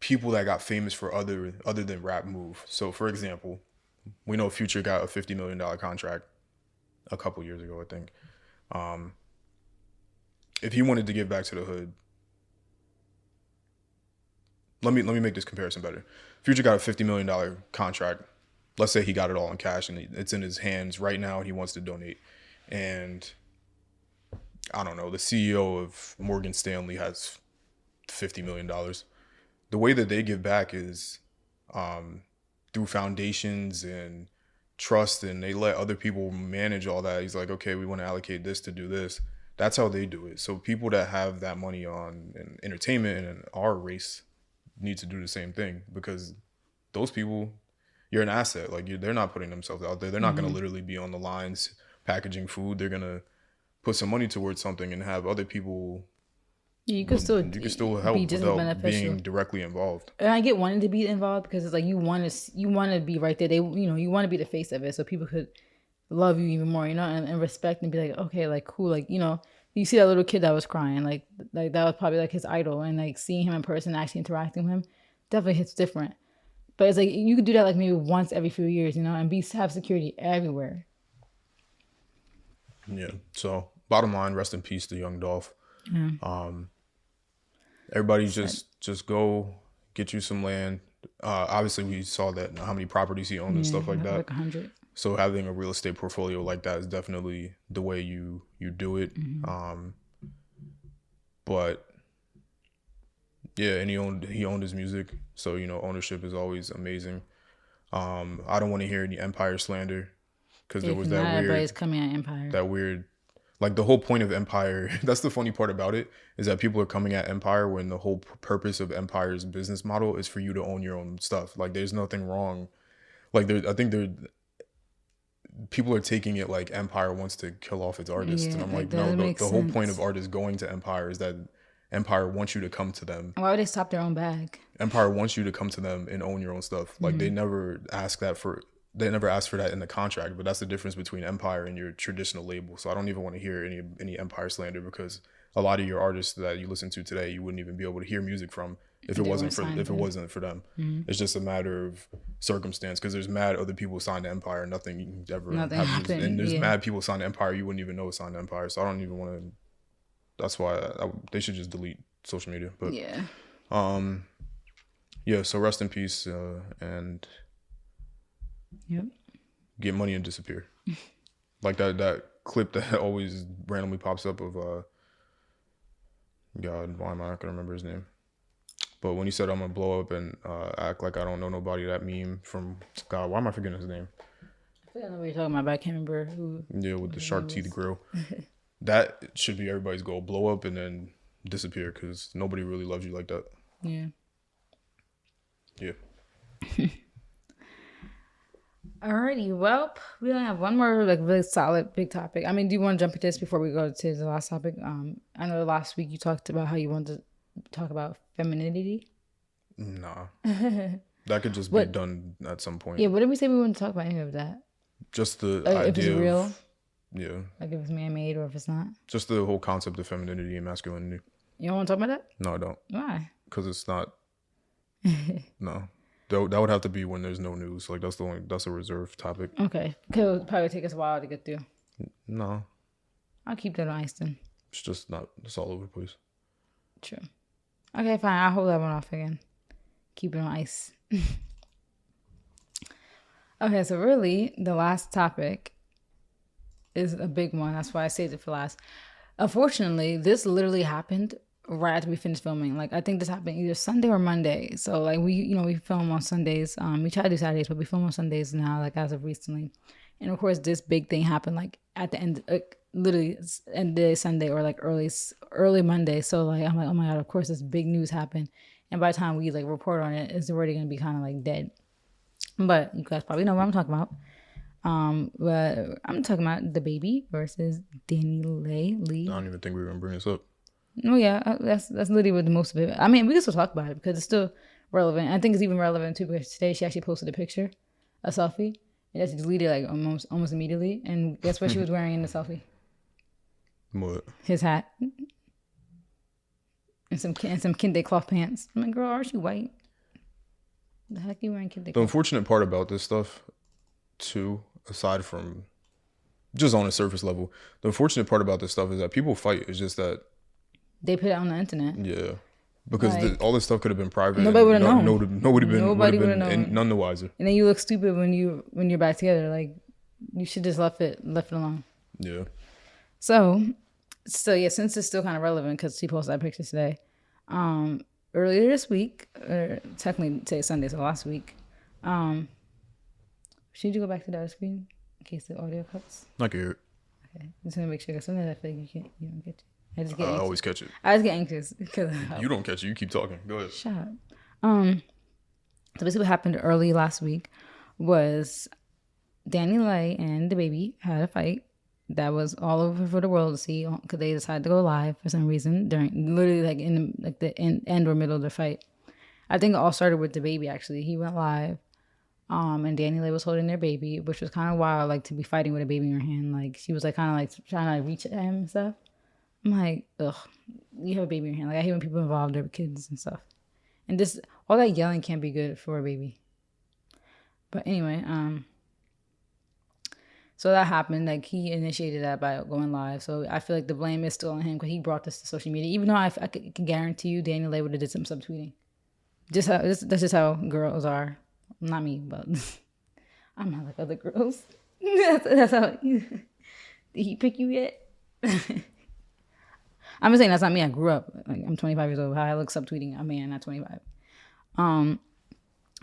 people that got famous for other than rap move. So, for example, we know Future got a $50 million contract a couple years ago, I think. If he wanted to give back to the hood, let me make this comparison better. Future got a $50 million contract. Let's say he got it all in cash and it's in his hands right now and he wants to donate. And I don't know, the CEO of Morgan Stanley has $50 million. The way that they give back is through foundations and trust, and they let other people manage all that. He's like, okay, we want to allocate this to do this. That's how they do it. So people that have that money on in entertainment and in our race need to do the same thing, because those people, you're an asset. Like they're not putting themselves out there. They're not going to literally be on the lines packaging food. They're going to put some money towards something and have other people. You can still help be just without beneficial. being directly involved. And I get wanting to be involved because it's like you want to be right there. You want to be the face of it, so people could love you even more, and respect and be like, okay, like cool, like you see that little kid that was crying, like that was probably like his idol, and like seeing him in person, actually interacting with him, definitely hits different. But it's like you could do that like maybe once every few years, and have security everywhere. Yeah. So bottom line, rest in peace to young Dolph. Yeah. Everybody just go get you some land. Obviously, we saw that how many properties he owned and stuff like that. Like 100. So having a real estate portfolio like that is definitely the way you do it. But yeah, and he owned his music, so ownership is always amazing. I don't want to hear any Empire slander because there was that weird. Everybody's coming at Empire. That weird. Like the whole point of Empire, that's the funny part about it, is that people are coming at Empire when the whole purpose of Empire's business model is for you to own your own stuff. Like there's nothing wrong. Like I think people are taking it like Empire wants to kill off its artists. And I'm like, no, the whole point of artists going to Empire is that Empire wants you to come to them. Why would they stop their own bag? Empire wants you to come to them and own your own stuff. Like they never ask for that in the contract, but that's the difference between Empire and your traditional label. So I don't even want to hear any Empire slander, because a lot of your artists that you listen to today, you wouldn't even be able to hear music from if it wasn't for them. It's just a matter of circumstance, because there's mad other people signed to Empire, nothing happened. And there's mad people signed to Empire you wouldn't even know signed to Empire. So I don't even want to. That's why they should just delete social media. But yeah. So rest in peace, and get money and disappear. Like that clip that always randomly pops up of God, why am I not gonna remember his name? But when he said I'm gonna blow up and act like I don't know nobody, that meme from God, why am I forgetting his name? I think I know what you're talking about, but I can't remember who. Yeah, with the shark teeth grill. That should be everybody's goal: blow up and then disappear, because nobody really loves you like that. Yeah. Yeah. Alrighty, well, we only have one more like really solid big topic. I mean, do you want to jump into this before we go to the last topic? I know last week you talked about how you wanted to talk about femininity. Nah. That could just be done at some point. Yeah, what did we say we wouldn't talk about any of that? Just the Like, if it's idea real, of, yeah, like if it's man-made or if it's not. just the whole concept of femininity and masculinity. You don't want to talk about that? No, I don't, Why? because it's not. No, that would have to be when there's no news. Like that's a reserved topic. Okay. It'll probably take us a while to get through. No, I'll keep that on ice then. it's just not. It's all over the place. True. Okay, fine. I'll hold that one off again. Keep it on ice. Okay, so really, the last topic is a big one. That's why I saved it for last. Unfortunately, this literally happened right after we finished filming. Like, I think this happened either Sunday or Monday. So, like, we film on Sundays. We try to do Saturdays, but we film on Sundays now, like, as of recently. And, of course, this big thing happened, like, at the end, literally, end of Sunday or, like, early Monday. So, like, I'm like, oh, my God, of course, this big news happened. And by the time we, like, report on it, it's already going to be kind of, like, dead. But you guys probably know what I'm talking about. But I'm talking about the baby versus Danny Lee. I don't even think we were gonna bring this up. Oh yeah, that's literally what the most of it. I mean, we can still talk about it because it's still relevant. I think it's even relevant too because today she actually posted a picture, a selfie, and that's deleted like almost immediately. And guess what she was wearing in the selfie? What? His hat and some kente cloth pants. I'm like, girl, aren't you white? The heck you wearing kente The cloth? unfortunate part about this stuff, too, aside from just on a surface level, the unfortunate part about this stuff is that people fight. It's just that, They put it on the internet. yeah, because Like, all this stuff could have been private. nobody would've known. Nobody Nobody would would've have been known. none the wiser. And then you look stupid when you're back together. Like, you should just left it alone. Yeah. So yeah, since it's still kind of relevant because she posted that picture today. Earlier this week, or technically today Sunday, so last week. Should you go back to the other screen in case the audio cuts? I can hear it. Okay, just want to make sure because sometimes I feel like you don't get it. I just get I anxious. always catch it. I just get anxious because You don't catch it. You keep talking. Go ahead. shut up. So basically, what happened early last week was Danny Lay and the baby had a fight that was all over for the world to see because they decided to go live for some reason during literally like in the end or middle of the fight. I think it all started with the baby. Actually, he went live, and Danny Lay was holding their baby, which was kind of wild, like to be fighting with a baby in your hand. Like she was like kind of like trying to reach at him and stuff. I'm like, ugh, you have a baby in your hand. Like I hate when people involve their kids and stuff. And this all that yelling can't be good for a baby. But anyway, so that happened. Like he initiated that by going live. So I feel like the blame is still on him because he brought this to social media. Even though I can guarantee you, Daniel Lay would have did some subtweeting. That's just how girls are. Not me, but I'm not like other girls. that's how. Did he pick you yet? I'm just saying that's not me. I grew up. Like I'm 25 years old. How I look subtweeting a man at 25.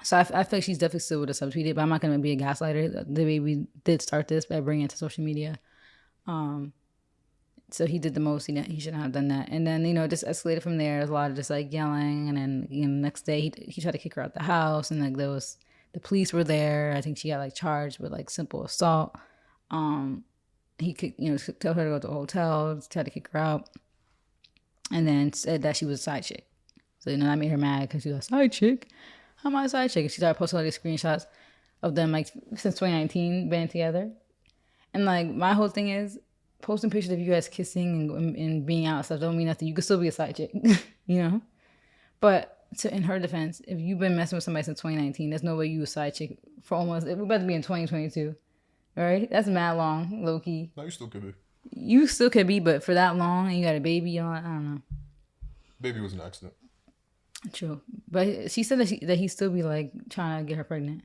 So I feel like she's definitely still would have subtweeted, but I'm not gonna be a gaslighter. The baby did start this by bringing it to social media. So he did the most. He shouldn't have done that. And then it just escalated from there. There's a lot of just like yelling, and then next day he tried to kick her out the house, and like the police were there. I think she got like charged with like simple assault. He could tell her to go to a hotel, tried to kick her out, and then said that she was a side chick. So that made her mad because she was a side chick. How am I a side chick? And she started posting all these screenshots of them like since 2019 being together. And like my whole thing is posting pictures of you guys kissing and being out and stuff don't mean nothing. You could still be a side chick, But in her defense, if you've been messing with somebody since 2019, there's no way you a side chick for almost. We're about to be in 2022, all right? That's mad long, low key. No, you still could be. You still could be, but for that long and you got a baby on, I don't know. Baby was an accident. True, but she said that he still be like trying to get her pregnant.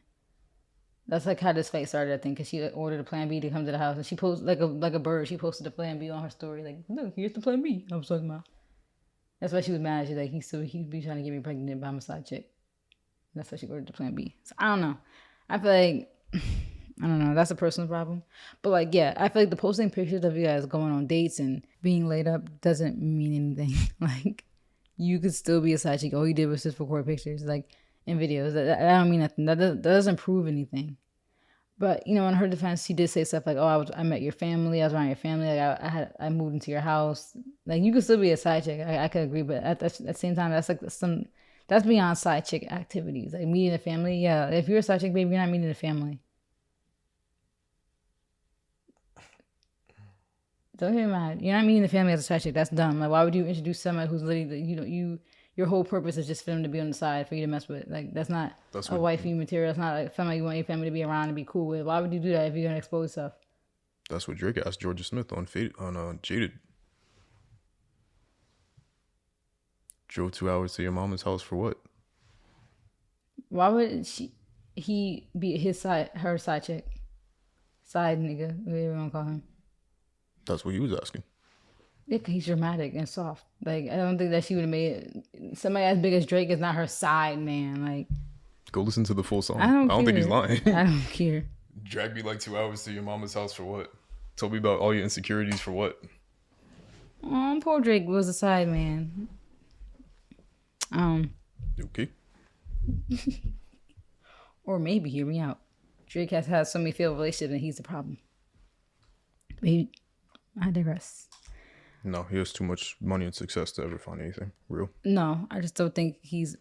That's like how this fight started, I think, because she ordered a Plan B to come to the house, and she posted like a bird. She posted a Plan B on her story, like, "Look, here's the Plan B." I was talking about. That's why she was mad. She's like, he'd be trying to get me pregnant, but I'm a side chick. That's why she ordered the Plan B. So I don't know. I feel like I don't know. That's a personal problem, but like, yeah, I feel like the posting pictures of you guys going on dates and being laid up doesn't mean anything. Like. You could still be a side chick. All you did was just record pictures, like in videos. That don't mean nothing. That doesn't prove anything. But in her defense, she did say stuff like, "Oh, I met your family. I was around your family. Like I moved into your house. Like you could still be a side chick. I could agree, but at the same time, that's like that's beyond side chick activities. Like meeting a family. Yeah, if you're a side chick, baby, you're not meeting a family. Don't get mad. You're not meeting the family as a side chick. That's dumb. Like, why would you introduce somebody who's literally, your whole purpose is just for them to be on the side for you to mess with? Like, that's not That's a what wifey material. That's not like somebody you want your family to be around and be cool with. Why would you do that if you're gonna expose yourself? that's what Drake asked Georgia Smith on Jaded. Drove 2 hours to your mama's house for what? Why would he be her side chick, side nigga, whatever you want to call him? That's what he was asking. Yeah, 'cause he's dramatic and soft. Like, I don't think that she would have made it. Somebody as big as Drake is not her side man. Like, Go listen to the full song. I don't think he's lying. I don't care. Drag me like 2 hours to your mama's house for what? Told me about all your insecurities for what? Poor Drake was a side man. Okay. Or maybe, hear me out, Drake has had so many failed relationships and he's the problem. But I digress. No, he has too much money and success to ever find anything real. No, I just don't think he's.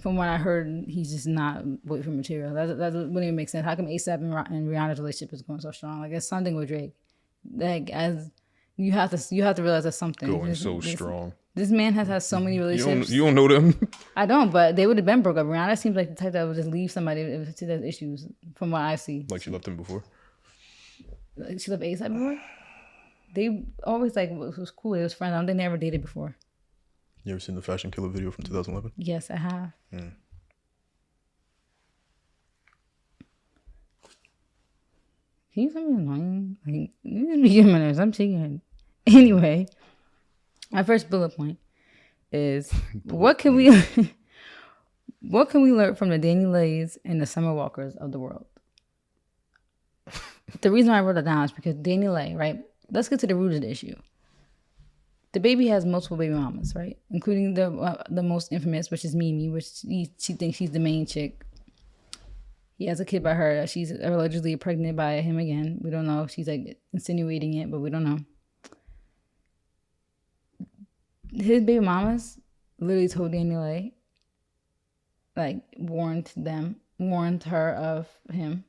From what I heard, he's just not boyfriend material. That wouldn't even make sense. How come ASAP and Rihanna's relationship is going so strong? Like, it's something with Drake. Like, as you have to realize that's something Going so strong. This man has had so many relationships. You don't know them. I don't, but they would have been broke up. Rihanna seems like the type that would just leave somebody if she has issues. From what I see, Like she left him before. Like, she left ASAP before. They always like was cool. They was friends. I don't think they ever dated before. You ever seen the Fashion Killer video from 2011? Yes, I have. Can you tell me annoying? Like, you just be getting my nerves. I'm shaking. Anyway, my first bullet point is what can we learn from the Danny Lays and the Summer Walkers of the world? The reason why I wrote that down is because Danny Lay, right? Let's get to the root of the issue. The baby has multiple baby mamas, right? Including the most infamous, which is Mimi, which she thinks she's the main chick. He has a kid by her. She's allegedly pregnant by him again. We don't know if she's like insinuating it, but we don't know. His baby mamas literally told Danny Lay, like, warned her of him,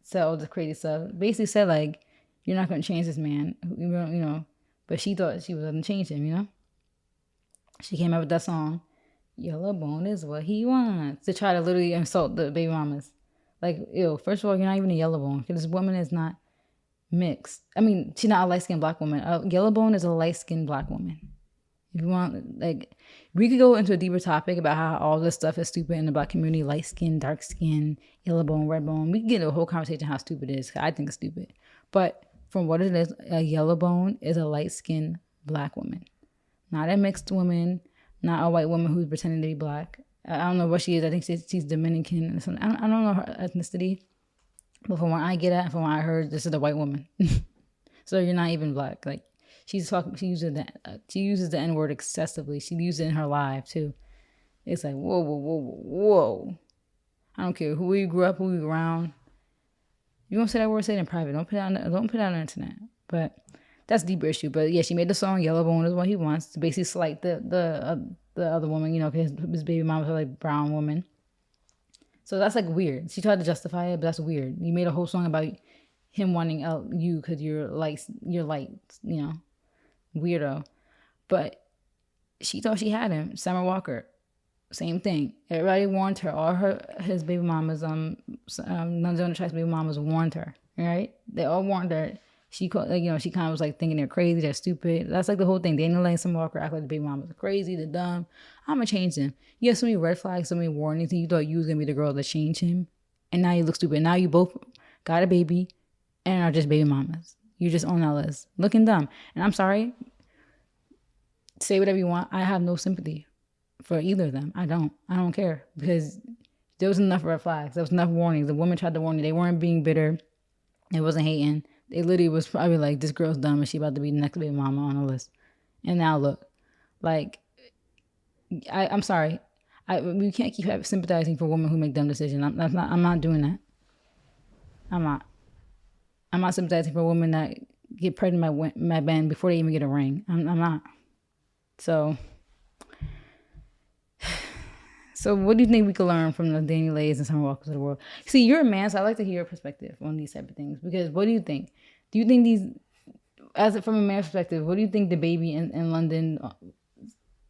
said all this crazy stuff. Basically said, like, you're not going to change this man, but she thought she was going to change him, She came out with that song, Yellow Bone is what he wants, to try to literally insult the baby mamas. Like, ew, first of all, you're not even a yellow bone, because this woman is not mixed. I mean, she's not a light-skinned black woman. A yellow bone is a light-skinned black woman. If you want, like, we could go into a deeper topic about how all this stuff is stupid in the black community, light skin, dark skin, yellow bone, red bone. We can get into a whole conversation how stupid it is. I think it's stupid. But from what it is, a yellow bone is a light skinned black woman. Not a mixed woman, not a white woman who's pretending to be black. I don't know what she is. I think she's Dominican or something. I don't know her ethnicity. But from what I get at, from what I heard, this is a white woman. So you're not even black. Like, she uses the N-word excessively. She uses it in her live too. It's like, whoa, whoa, whoa, whoa. I don't care who you grew up, who you around. You don't say that word, say it in private. Don't put it on the internet. But that's a deeper issue. But yeah, she made the song "Yellow Bone" is what he wants to basically slight the other woman. Because his baby mom was a like brown woman. So that's like weird. She tried to justify it, but that's weird. You made a whole song about him wanting you because you're light, weirdo. But she thought she had him. Summer Walker, same thing. Everybody warned her. All his baby mamas, none of the Track's baby mamas warned her. Right? They all warned her. She called, she kind of was like thinking they're crazy, they're stupid. That's like the whole thing. Daniel Lane and Summer Walker act like the baby mamas are crazy, they're dumb. I'm gonna change them. You have so many red flags, so many warnings, and you thought you was gonna be the girl to change him, and now you look stupid. Now you both got a baby and are just baby mamas. You just on that list, looking dumb. And I'm sorry. Say whatever you want. I have no sympathy for either of them. I don't care, because there was enough red flags. There was enough warnings. The woman tried to warn you. They weren't being bitter. It wasn't hating. They literally was probably like, this girl's dumb and she about to be the next baby mama on the list. And now look, like, I'm sorry. We can't keep sympathizing for women who make dumb decisions. I'm not doing that. I'm not sympathizing for women that get pregnant by men before they even get a ring. I'm not. So what do you think we could learn from the Danny Lays and Summer Walkers of the world? See, you're a man, so I like to hear your perspective on these type of things. Because what do you think? Do you think as from a man's perspective, what do you think the baby in London,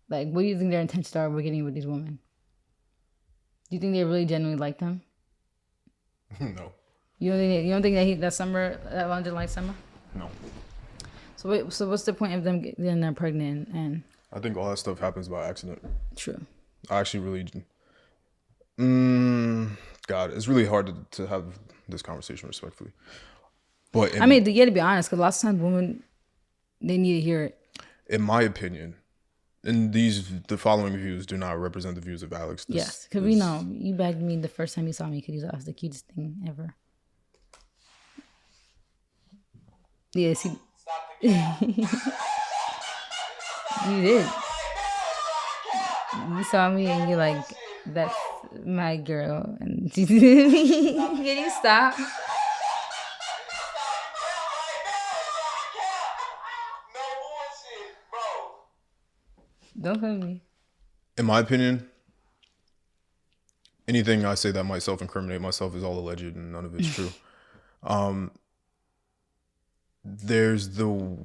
like, what do you think their intentions are with getting with these women? Do you think they really genuinely like them? No. You don't think that London likes Summer? No. So what's the point of them getting them pregnant and? I think all that stuff happens by accident. True. I actually really, God, it's really hard to have this conversation respectfully. But I mean, you got to be honest, because lots of times women, they need to hear it. In my opinion, and the following views do not represent the views of Alex. Yes, because we know you bagged me the first time you saw me because I was the cutest thing ever. Yes, you did. You saw me and you're like, that's my girl. And can you stop? Don't hurt me. In my opinion, anything I say that might self-incriminate myself is all alleged and none of it's true. There's the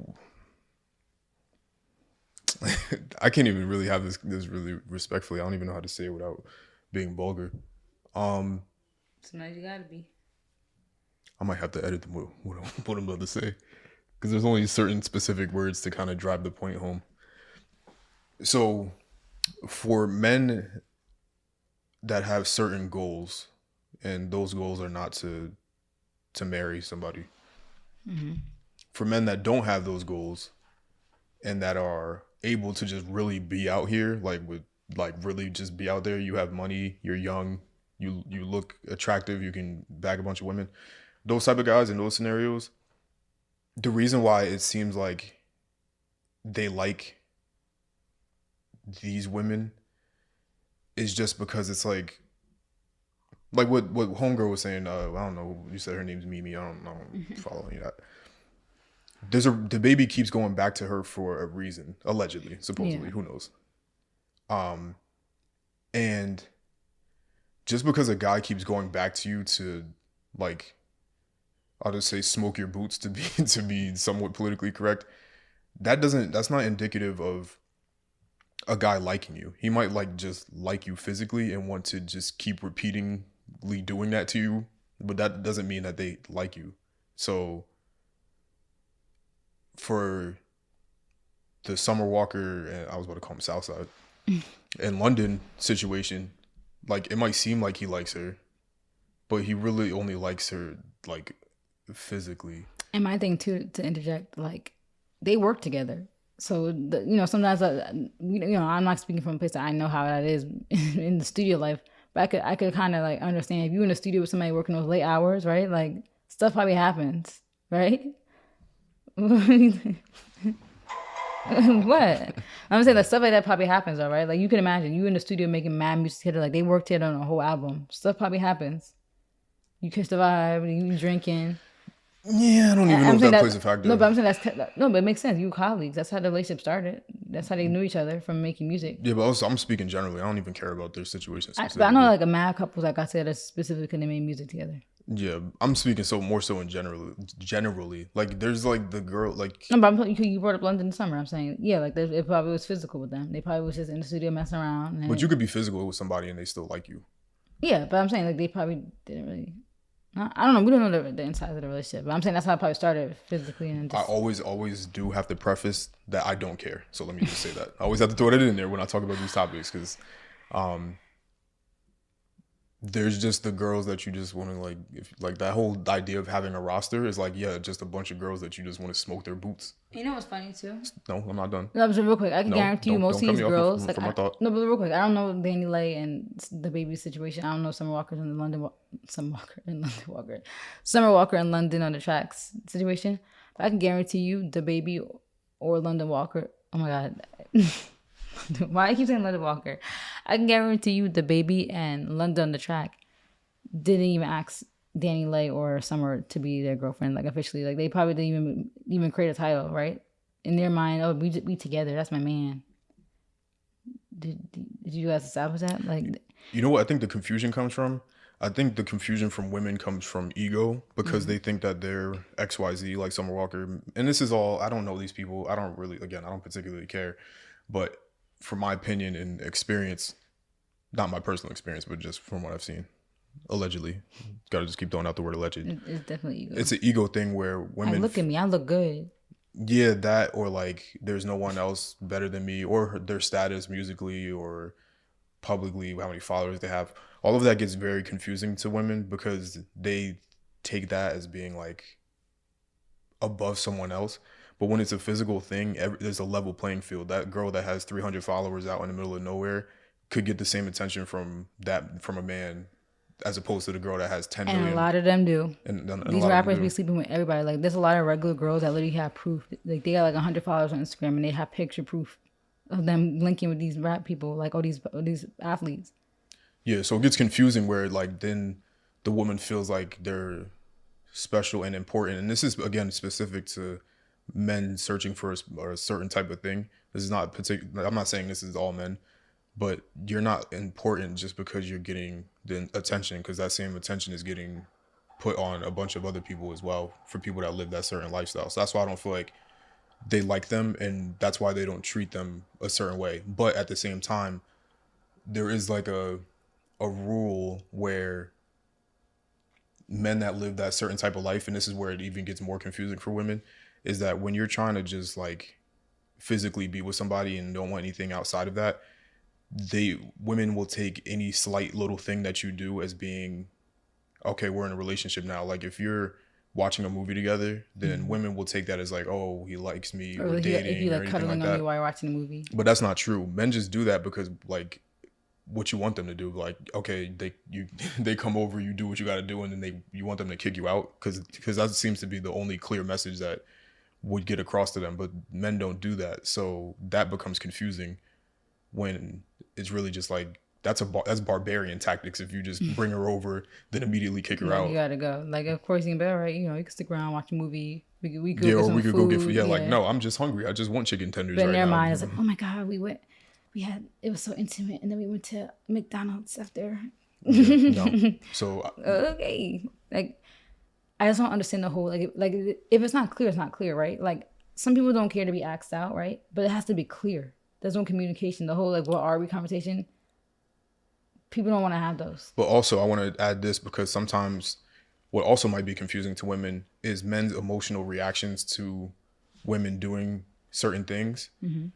I can't even really have this really respectfully. I don't even know how to say it without being vulgar. Sometimes you gotta be. I might have to edit what I'm about to say because there's only certain specific words to kind of drive the point home. So, for men that have certain goals, and those goals are not to marry somebody. Mm-hmm. For men that don't have those goals, and that are able to just really be out here, really just be out there. You have money, you're young, you look attractive, you can bag a bunch of women. Those type of guys in those scenarios, the reason why it seems like they like these women is just because it's like what homegirl was saying. I don't know. You said her name's Mimi. I don't follow any of that. The baby keeps going back to her for a reason, allegedly, supposedly. Yeah. Who knows? And just because a guy keeps going back to you to, like, I'll just say smoke your boots to be somewhat politically correct, that's not indicative of a guy liking you. He might just like you physically and want to just keep repeatedly doing that to you, but that doesn't mean that they like you. So for the Summer Walker, and I was about to call him Southside, in London situation, like, it might seem like he likes her, but he really only likes her, like, physically. And my thing too, to interject, like, they work together. So, sometimes, I'm not speaking from a place that I know how that is in the studio life, but I could kind of, like, understand if you're in the studio with somebody working those late hours, right? Like, stuff probably happens, right? What? I'm saying that stuff like that probably happens, all right? Like, you can imagine you in the studio making mad music together, like they work together on a whole album. Stuff probably happens. You kiss the vibe, you drinking. Yeah, I don't even know if that plays a factor. No, but I'm saying but it makes sense. You colleagues. That's how the relationship started. That's how they knew each other from making music. Yeah, but also I'm speaking generally. I don't even care about their situation specifically. But I know, like, a mad couples that got together specifically because they made music together. Yeah, I'm speaking more so in generally. Like, there's, like, the girl, like... No, but you brought up London Summer. I'm saying, yeah, like, it probably was physical with them. They probably was just in the studio messing around. But you could be physical with somebody and they still like you. Yeah, but I'm saying, like, they probably didn't really... I don't know. We don't know the insides of the relationship. But I'm saying that's how it probably started physically. And just... I always do have to preface that I don't care. So let me just say that. I always have to throw that in there when I talk about these topics because... there's just the girls that you just want to, like that whole idea of having a roster is like, yeah, just a bunch of girls that you just want to smoke their boots. You know what's funny too? No, I'm not done. No, but real quick, I can guarantee you most of these girls, but real quick, I don't know Danny Lay and the baby situation. I don't know Summer Walker in London on the tracks situation. But I can guarantee you the baby or London Walker. Oh my God. Why I keep saying London Walker? I can guarantee you the baby and London on the track didn't even ask Danny Lay or Summer to be their girlfriend, like, officially. Like, they probably didn't even create a title, right? In their mind, oh, we together. That's my man. Did you guys establish that? Like, you know what I think the confusion comes from? I think the confusion from women comes from ego because they think that they're XYZ, like Summer Walker. And this is all, I don't know these people. I don't really, again, I don't particularly care. But from my opinion and experience, not my personal experience, but just from what I've seen, allegedly, gotta just keep throwing out the word alleged. It's definitely ego. It's an ego thing where women look at me, I look good. Yeah, that, or like there's no one else better than me, or their status musically or publicly, how many followers they have. All of that gets very confusing to women because they take that as being like above someone else. But when it's a physical thing, there's a level playing field. That girl that has 300 followers out in the middle of nowhere could get the same attention from a man as opposed to the girl that has 10 million. And a lot of them do. And these rappers be sleeping with everybody. Like, there's a lot of regular girls that literally have proof. Like, they got like 100 followers on Instagram and they have picture proof of them linking with these rap people, like all these athletes. Yeah, so it gets confusing where like then the woman feels like they're special and important. And this is, again, specific to men searching for a certain type of thing. This is not particular. I'm not saying this is all men, but you're not important just because you're getting the attention, because that same attention is getting put on a bunch of other people as well for people that live that certain lifestyle. So that's why I don't feel like they like them, and that's why they don't treat them a certain way. But at the same time, there is like a rule where men that live that certain type of life, and this is where it even gets more confusing for women, is that when you're trying to just like physically be with somebody and don't want anything outside of that, women will take any slight little thing that you do as being, okay, we're in a relationship now. Like if you're watching a movie together, then women will take that as like, oh, he likes me, or dating, if you like or anything cuddling like on that. you while you're watching the movie. But that's not true. Men just do that because like what you want them to do. Like, okay, they come over, you do what you got to do, and then you want them to kick you out because that seems to be the only clear message that would get across to them. But men don't do that, so that becomes confusing when it's really just like that's barbarian tactics. If you just bring her over, then immediately kick her out. You gotta go. Like, of course, you can be all right. You know, you can stick around, watch a movie. We could yeah, go or we could food. go get food. Yeah, like no, I'm just hungry. I just want chicken tenders. But in right their now. mind, it's like, oh my god, it was so intimate, and then we went to McDonald's after. Yeah, no. So okay, like I just don't understand the whole like if it's not clear, it's not clear, right? Like some people don't care to be asked out, right? But it has to be clear. There's no communication. The whole like what are we conversation. People don't want to have those. But also, I want to add this because sometimes what also might be confusing to women is men's emotional reactions to women doing certain things. Mm-hmm.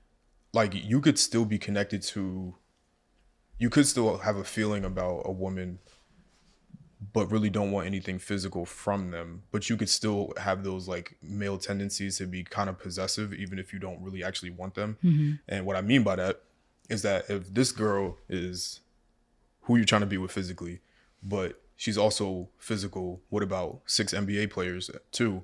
Like you could still be connected to, you could still have a feeling about a woman, but really don't want anything physical from them. But you could still have those like male tendencies to be kind of possessive, even if you don't really actually want them. Mm-hmm. And what I mean by that is that if this girl is who you're trying to be with physically, but she's also physical, what about 6 NBA players too?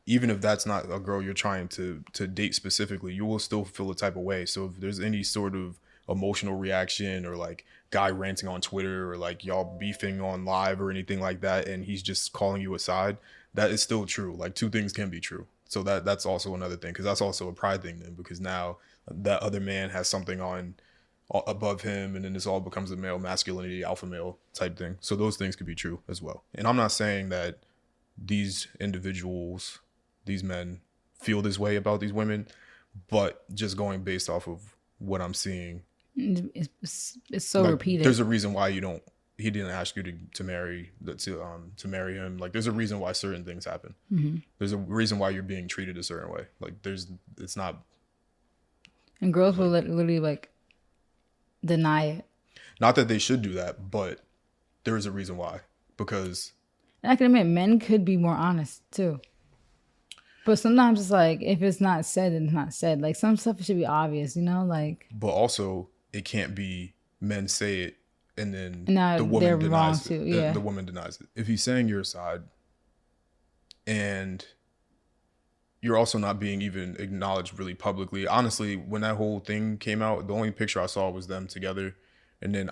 Even if that's not a girl you're trying to date specifically, you will still feel a type of way. So if there's any sort of emotional reaction or like guy ranting on Twitter or like y'all beefing on live or anything like that, and he's just calling you aside, that is still true. Like two things can be true. So that's also another thing, because that's also a pride thing then, because now that other man has something on above him, and then this all becomes a male masculinity, alpha male type thing. So those things could be true as well. And I'm not saying that these individuals, these men, feel this way about these women, but just going based off of what I'm seeing, it's so like, repeated. There's a reason why he didn't ask you to marry marry him. Like there's a reason why certain things happen. Mm-hmm. There's a reason why you're being treated a certain way. Like it's not. And girls will literally like deny it. Not that they should do that, but there is a reason why. Because, and I can admit, men could be more honest too. But sometimes it's like, if it's not said, then it's not said. Like some stuff should be obvious, you know? Like. But also, it can't be men say it and then the woman denies it. Yeah. The woman denies it. If he's saying your side and you're also not being even acknowledged really publicly. Honestly, when that whole thing came out, the only picture I saw was them together. And then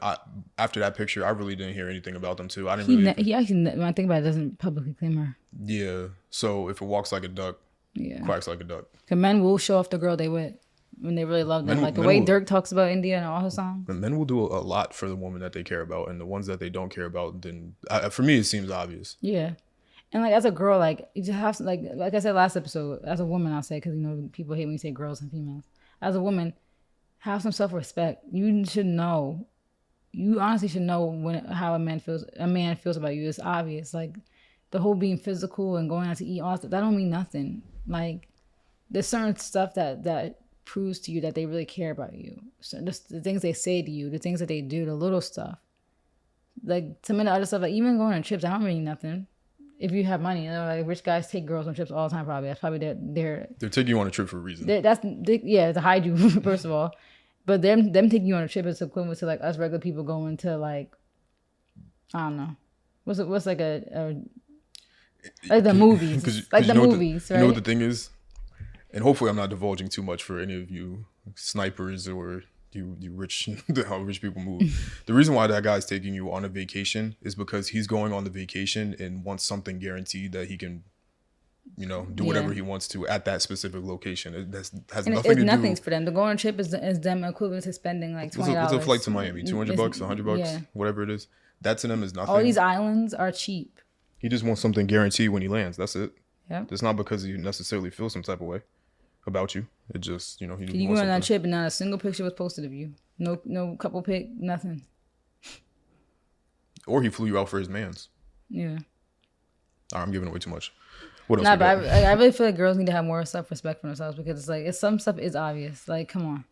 after that picture, I really didn't hear anything about them too. I didn't he actually, when I think about it, doesn't publicly claim her. Yeah. So if it walks like a duck, yeah, quacks like a duck. Because men will show off the girl they with. when they really love them. Men- Like the men way will- Dirk talks about India in all his songs. Men will do a lot for the woman that they care about, and the ones that they don't care about, then for me it seems obvious. Yeah. And like as a girl, like you just have to like I said last episode, as a woman I'll say, because you know people hate when you say girls and females. As a woman, have some self-respect. You should know. You honestly should know how a man feels about you. It's obvious. Like the whole being physical and going out to eat, all that don't mean nothing. Like there's certain stuff that proves to you that they really care about you. So just the things they say to you, the things that they do, the little stuff. Like some of the other stuff, like even going on trips, I don't mean nothing. If you have money, you know, like rich guys take girls on trips all the time. Probably that's probably they're taking you on a trip for a reason. To hide you first of all, but them taking you on a trip is equivalent to like us regular people going to like, I don't know, what's like like the movies, like the movies, right? You know what the thing is, and hopefully I'm not divulging too much for any of you snipers or you rich how rich people move. The reason why that guy's taking you on a vacation is because he's going on the vacation and wants something guaranteed that he can, you know, do whatever he wants to at that specific location. It has and nothing to do. Nothing's for them. The going on trip is them equivalent to spending like $20. What's a flight to Miami? $200, $100, whatever it is. That to them is nothing. All these islands are cheap. He just wants something guaranteed when he lands. That's it. Yeah. It's not because he necessarily feels some type of way about you. It just, you know, you went on that trip and not a single picture was posted of you. No couple pic, nothing. Or he flew you out for his mans. Yeah. I'm giving away too much. What else? Nah, but I really feel like girls need to have more self-respect for themselves because it's like some stuff is obvious. Like, come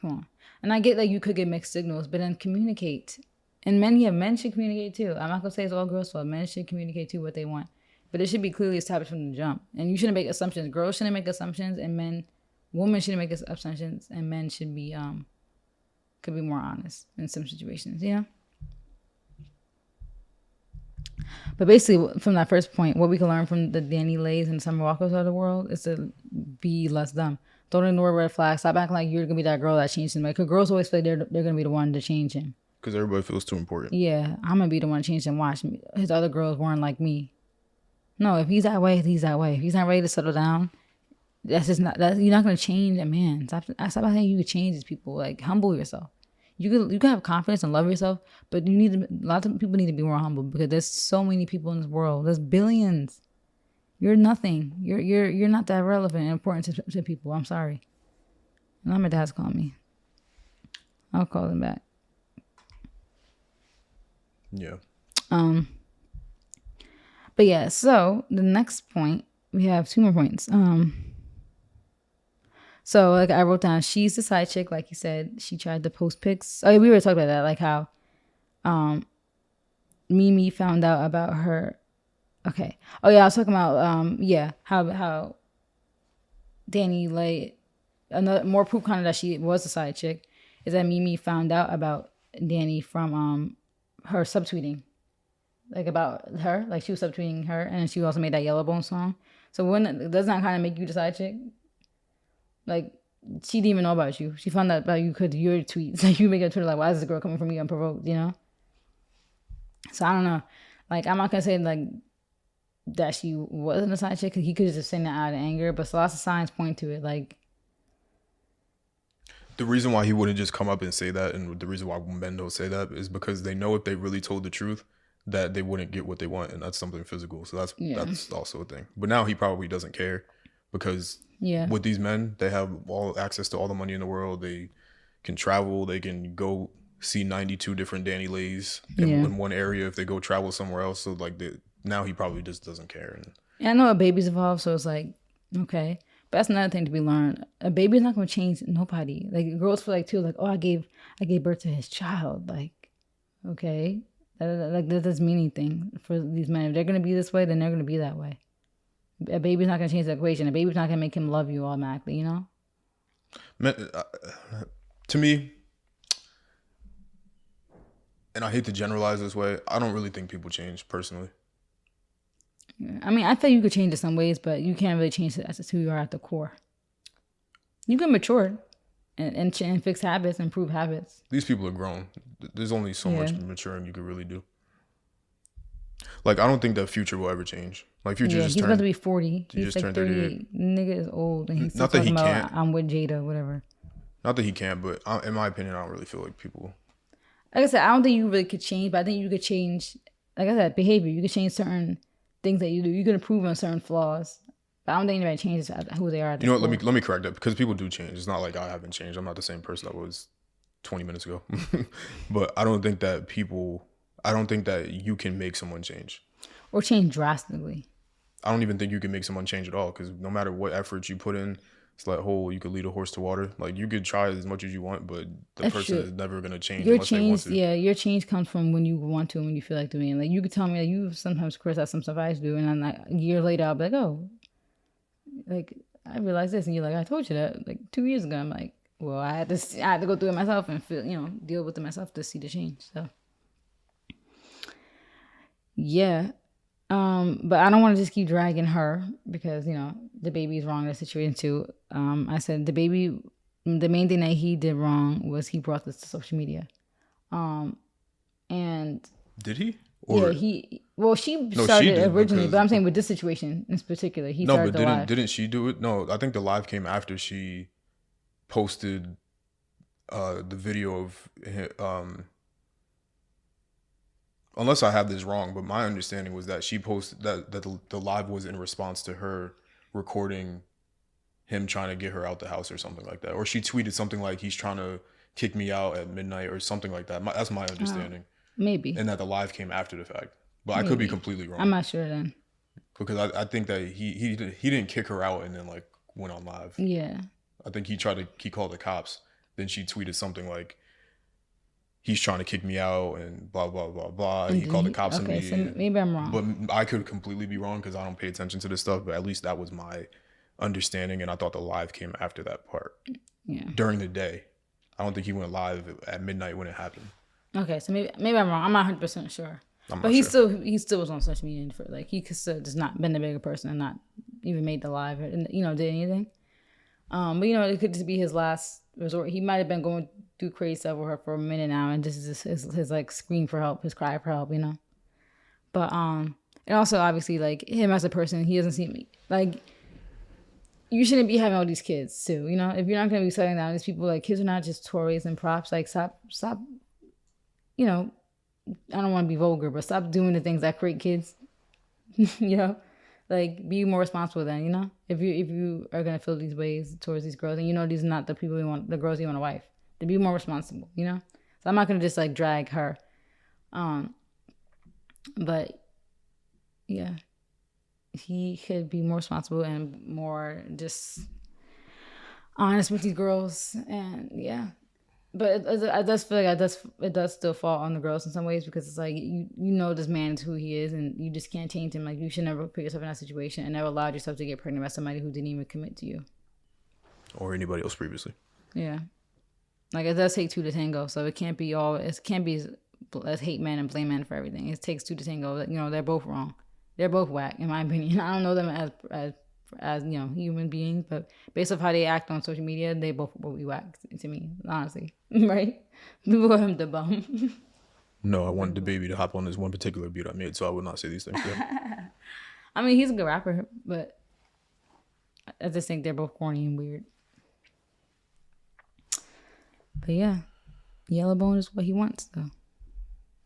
on. And I get that you could get mixed signals, but then communicate. And men should communicate too. I'm not gonna say it's all girls' fault. Men should communicate too what they want. But it should be clearly established from the jump. And you shouldn't make assumptions. Girls shouldn't make assumptions, and women shouldn't make assumptions, and men should be could be more honest in some situations, you know? But basically, from that first point, what we can learn from the Danny Lays and Summer Walkers of the world is to be less dumb. Don't ignore red flags. Stop acting like you're gonna be that girl that changed him. Because girls always feel like they're gonna be the one to change him. Because everybody feels too important. Yeah, I'm gonna be the one to change him. Watch, his other girls weren't like me. No, if he's that way, he's that way. If he's not ready to settle down, that's just not. You're not gonna change a man. Stop saying you could change these people. Like humble yourself. You can have confidence and love yourself, but a lot of people need to be more humble because there's so many people in this world. There's billions. You're nothing. You're not that relevant and important to people. I'm sorry. Now my dad's calling me. I'll call him back. Yeah. But yeah, so the next point, we have 2 more points. So like I wrote down, she's the side chick, like you said. She tried to post pics. Oh, yeah, we were talking about that, like how Mimi found out about her. Okay. Oh yeah, I was talking about how Danny laid another more proof kind of that she was a side chick is that Mimi found out about Danny from her subtweeting. Like about her, like she was subtweeting her, and she also made that Yellowbone song. So does that kind of make you the side chick? Like she didn't even know about you. She found out about you because your tweets. Like you make a Twitter like, why is this girl coming from me unprovoked? You know. So I don't know. Like I'm not gonna say like that she wasn't a side chick because he could have just said that out of anger, but lots of signs point to it. Like the reason why he wouldn't just come up and say that, and the reason why men don't say that is because they know if they really told the truth, that they wouldn't get what they want, and that's something physical. So that's also a thing. But now he probably doesn't care because with these men, they have all access to all the money in the world. They can travel. They can go see 92 different Danny Lays in one area if they go travel somewhere else. So like now he probably just doesn't care. And I know a baby's involved, so it's like, okay. But that's another thing to be learned. A baby's not going to change nobody. Like girls feel like too, like, oh, I gave birth to his child. Like, okay. Like that doesn't mean anything for these men. If they're gonna be this way, then they're gonna be that way. A baby's not gonna change the equation. A baby's not gonna make him love you automatically. You know. To me, and I hate to generalize this way, I don't really think people change personally. I mean, I feel you could change in some ways, but you can't really change it as to who you are at the core. You can mature and fix habits, improve habits. These people are grown. There's only so much maturing you could really do. Like, I don't think that Future will ever change. Like, Future Yeah, just he's about to turned, be 40. he He's just like turned 38. 38. Nigga is old, and he's still Not that he talking about can't. I'm with Jada, whatever. Not that he can't, but in my opinion, I don't really feel like people. Like I said, I don't think you really could change, but I think you could change, like I said, behavior. You could change certain things that you do. You can improve on certain flaws. But I don't think anybody changes who they are. At You know what? core. Let me correct that, because people do change. It's not like I haven't changed. I'm not the same person I was 20 minutes ago. But I don't think that people. I don't think that you can make someone change. Or change drastically. I don't even think you can make someone change at all, because no matter what effort you put in, it's like whole. You could lead a horse to water. Like, you could try as much as you want, but the That's person true. is never gonna change Your unless they want change, to. yeah, your change comes from when you want to and when you feel like doing it. Like you could tell me that you sometimes criticize some stuff I used to do, and then like a year later I'll be like, oh, like I realized this, and you're like, I told you that like 2 years ago. I'm like, well, I had to go through it myself and feel, deal with it myself to see the change. So yeah. But I don't want to just keep dragging her because, the baby's wrong in the situation too. I said the main thing that he did wrong was he brought this to social media. And Did he? yeah, she started did, originally, because but I'm saying with this situation in particular, he no, started but the live. didn't she do it? No, I think the live came after she posted the video of unless I have this wrong, but my understanding was that she posted that the live was in response to her recording him trying to get her out the house or something like that, or she tweeted something like he's trying to kick me out at midnight or something like that. That's my understanding. Maybe. And that the live came after the fact, but I could be completely wrong. I'm not sure then. Because I think that he didn't kick her out and then like went on live. Yeah. I think he called the cops. Then she tweeted something like, he's trying to kick me out and blah, blah, blah, blah. And he called the cops on me. So maybe I'm wrong. But I could completely be wrong because I don't pay attention to this stuff. But at least that was my understanding. And I thought the live came after that part. Yeah. During the day. I don't think he went live at midnight when it happened. Okay, so maybe I'm wrong. I'm not 100% sure. But he still was on social media for like he could still just not been the bigger person and not even made the live and did anything. But it could just be his last resort. He might have been going through crazy stuff with her for a minute now, and this is his like scream for help, his cry for help, But and also obviously like him as a person, he doesn't seem like you shouldn't be having all these kids too. If you're not gonna be setting down these people, like kids are not just toys and props. Like stop. I don't want to be vulgar, but stop doing the things that create kids. Like be more responsible then. If you are gonna feel these ways towards these girls, and these are not the people you want, the girls you want a wife, to be more responsible. So I'm not gonna just like drag her. But yeah, he could be more responsible and more just honest with these girls, and yeah. But I just feel like it does still fall on the girls in some ways because it's like this man is who he is and you just can't change him. Like you should never put yourself in that situation and never allow yourself to get pregnant by somebody who didn't even commit to you or anybody else previously. Yeah, like it does take two to tango, so it can't be as hate men and blame men for everything. It takes two to tango. They're both wrong. They're both whack in my opinion. I don't know them as human beings, but based off how they act on social media, they both will be whack to me, honestly. Right? People call him the bum. No, I wanted the baby to hop on this one particular beat I made, so I would not say these things. I mean, he's a good rapper, but I just think they're both corny and weird. But yeah, Yellowbone is what he wants, though.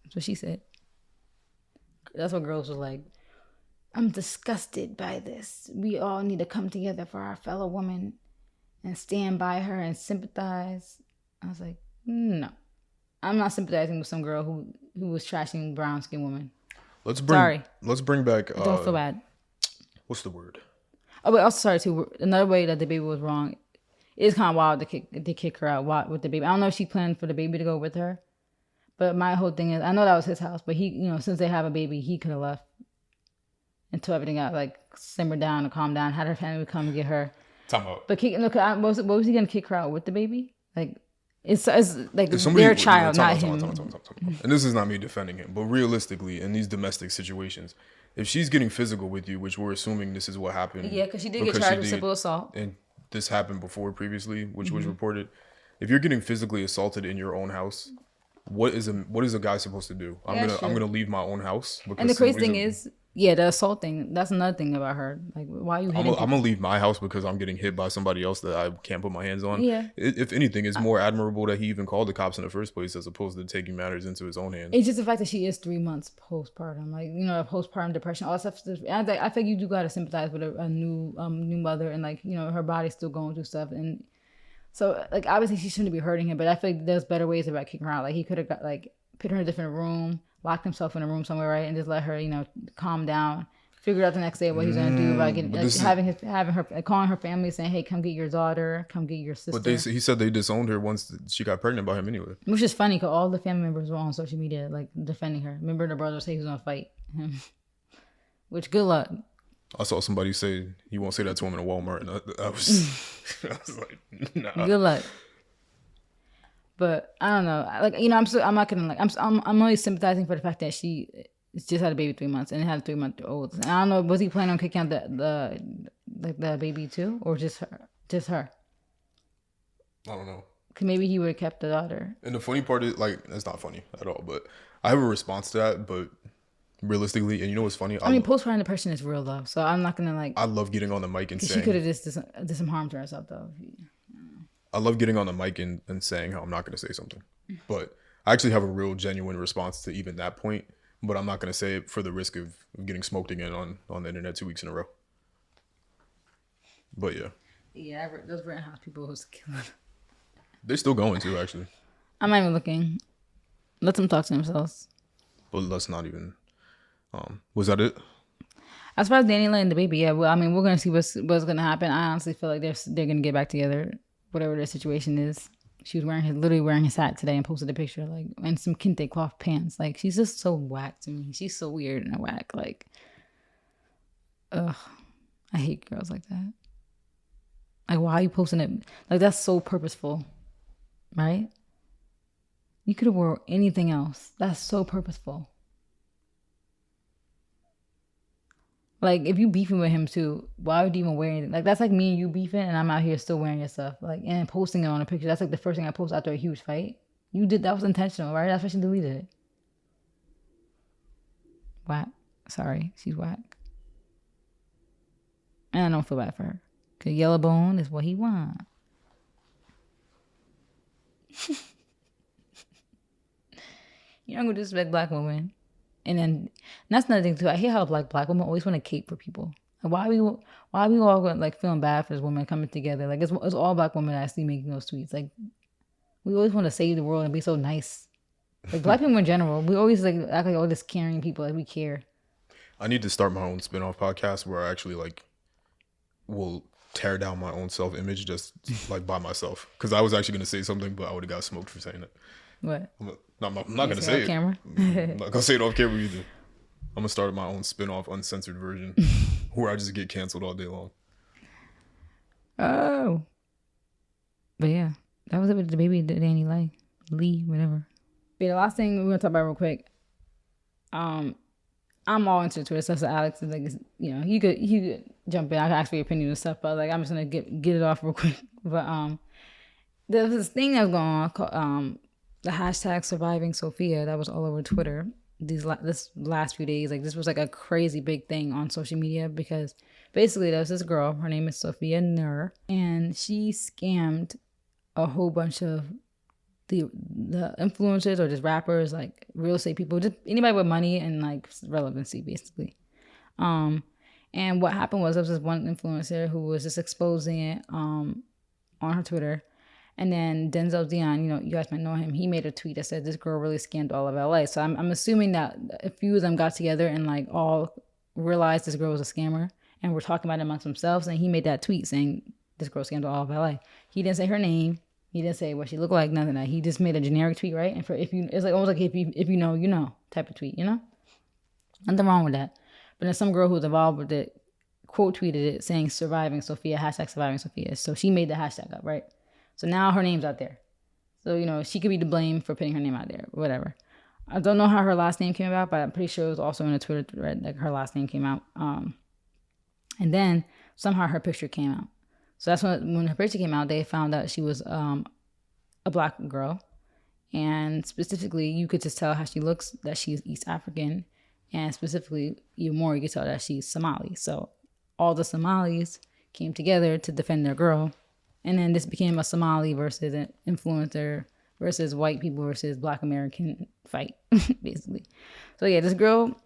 That's what she said. That's what girls were like. I'm disgusted by this. We all need to come together for our fellow woman and stand by her and sympathize. I was like, no. I'm not sympathizing with some girl who was trashing brown-skinned women. Let's bring back... I don't feel bad. What's the word? Oh, but also, sorry, too. Another way that the baby was wrong, it's kind of wild to kick her out with the baby. I don't know if she planned for the baby to go with her. But my whole thing is, I know that was his house, but he, since they have a baby, he could have left until everything got like simmered down and calmed down. Had her family come get her. But what was he gonna kick her out with the baby? Like it's like their child, not him. And this is not me defending him, but realistically, in these domestic situations, if she's getting physical with you, which we're assuming this is what happened. Yeah, because she did get charged with simple assault, and this happened before previously, which was reported. If you're getting physically assaulted in your own house, what is a guy supposed to do? I'm Yeah, gonna leave my own house And the because crazy thing is, yeah, the assault thing. That's another thing about her. Like, why are you hitting I'm people? gonna leave my house because I'm getting hit by somebody else that I can't put my hands on. Yeah. If anything, it's more admirable that he even called the cops in the first place as opposed to taking matters into his own hands. It's just the fact that she is 3 months postpartum, like postpartum depression, all that stuff. I think you do gotta sympathize with a new mother, and like her body's still going through stuff, and so like obviously she shouldn't be hurting him, but I feel like there's better ways about kicking her out. Like he could have got like put her in a different room, locked himself in a room somewhere, right, and just let her calm down. Figured out the next day what he's gonna do about getting having her calling her family saying, "Hey, come get your daughter, come get your sister." But he said they disowned her once she got pregnant by him anyway. Which is funny because all the family members were on social media like defending her. Remember the brother said he was gonna fight him. Which good luck. I saw somebody say he won't say that to him in a Walmart, and I was like, nah. Good luck. But I don't know. Like I'm not gonna I'm only sympathizing for the fact that she just had a baby 3 months and it had a 3-month-old. And I don't know, was he planning on kicking out the baby too, or just her? Just her. I don't know. Cause maybe he would have kept the daughter. And the funny part is, like, it's not funny at all. But I have a response to that. But realistically, and you know what's funny? I mean, postpartum depression is real though, so I'm not gonna like. I love getting on the mic and saying she could have just did some harm to herself though. I love getting on the mic and saying how I'm not gonna say something, but I actually have a real genuine response to even that point. But I'm not going to say it for the risk of getting smoked again on the internet 2 weeks in a row. But yeah. Yeah, those rent house people was killing. They're still going to, actually. I'm not even looking. Let them talk to themselves. But let's not even. Was that it? As far as Danny and the baby, yeah. Well, I mean, we're going to see what's going to happen. I honestly feel like they're going to get back together, whatever their situation is. She was literally wearing his hat today and posted a picture, like, and some kente cloth pants. Like, she's just so whack to me. She's so weird and whack. Like, ugh, I hate girls like that. Like, why are you posting it? Like, that's so purposeful, right? You could have wore anything else. That's so purposeful. Like, if you beefing with him too, why would you even wear anything? Like, that's like me and you beefing and I'm out here still wearing your stuff. Like, and posting it on a picture. That's like the first thing I post after a huge fight. That was intentional, right? That's why she deleted it. Whack. Sorry, she's whack. And I don't feel bad for her. Because yellow bone is what he wants. You're not going to disrespect black women. And that's another thing too. I hate how black women always want to cape for people. Like, why are we all like feeling bad for this woman coming together? Like it's all black women that I see making those tweets. Like we always want to save the world and be so nice. Like black people in general, we always like act like all this caring people. Like we care. I need to start my own spin-off podcast where I actually like will tear down my own self-image just like by myself. Because I was actually gonna say something, but I would have got smoked for saying it. What? I'm not gonna say it. Camera? I'm not gonna say it off camera either. I'm gonna start my own spin-off uncensored version where I just get canceled all day long. Oh. But yeah, that was it with the baby Danny Lee, whatever. But the last thing we're gonna talk about real quick. I'm all into Twitter stuff, so Alex is like, you could jump in. I can ask for your opinion and stuff, but like I'm just gonna get it off real quick. But there was this thing that was going on called the hashtag surviving Sophia that was all over Twitter this last few days. Like this was like a crazy big thing on social media because basically there was this girl, her name is Sophia Nur, and she scammed a whole bunch of the influencers or just rappers, like real estate people, just anybody with money and like relevancy basically. And what happened was there was this one influencer who was just exposing it on her Twitter. And then Denzel Dion, you guys might know him, he made a tweet that said this girl really scammed all of LA. So I'm assuming that a few of them got together and like all realized this girl was a scammer and were talking about it amongst themselves. And he made that tweet saying this girl scammed all of LA. He didn't say her name. He didn't say what she looked like, nothing like that. He just made a generic tweet, right? And it's like almost like if you know, you know type of tweet, Nothing wrong with that. But then some girl who was involved with it quote tweeted it saying surviving Sophia, hashtag surviving Sophia. So she made the hashtag up, right? So now her name's out there. So, she could be to blame for putting her name out there, whatever. I don't know how her last name came about, but I'm pretty sure it was also in a Twitter thread, like her last name came out. And then somehow her picture came out. So that's when her picture came out, they found out she was a black girl. And specifically, you could just tell how she looks that she's East African. And specifically, even more, you could tell that she's Somali. So all the Somalis came together to defend their girl. And then this became a Somali versus an influencer versus white people versus Black American fight, basically. So yeah, this girl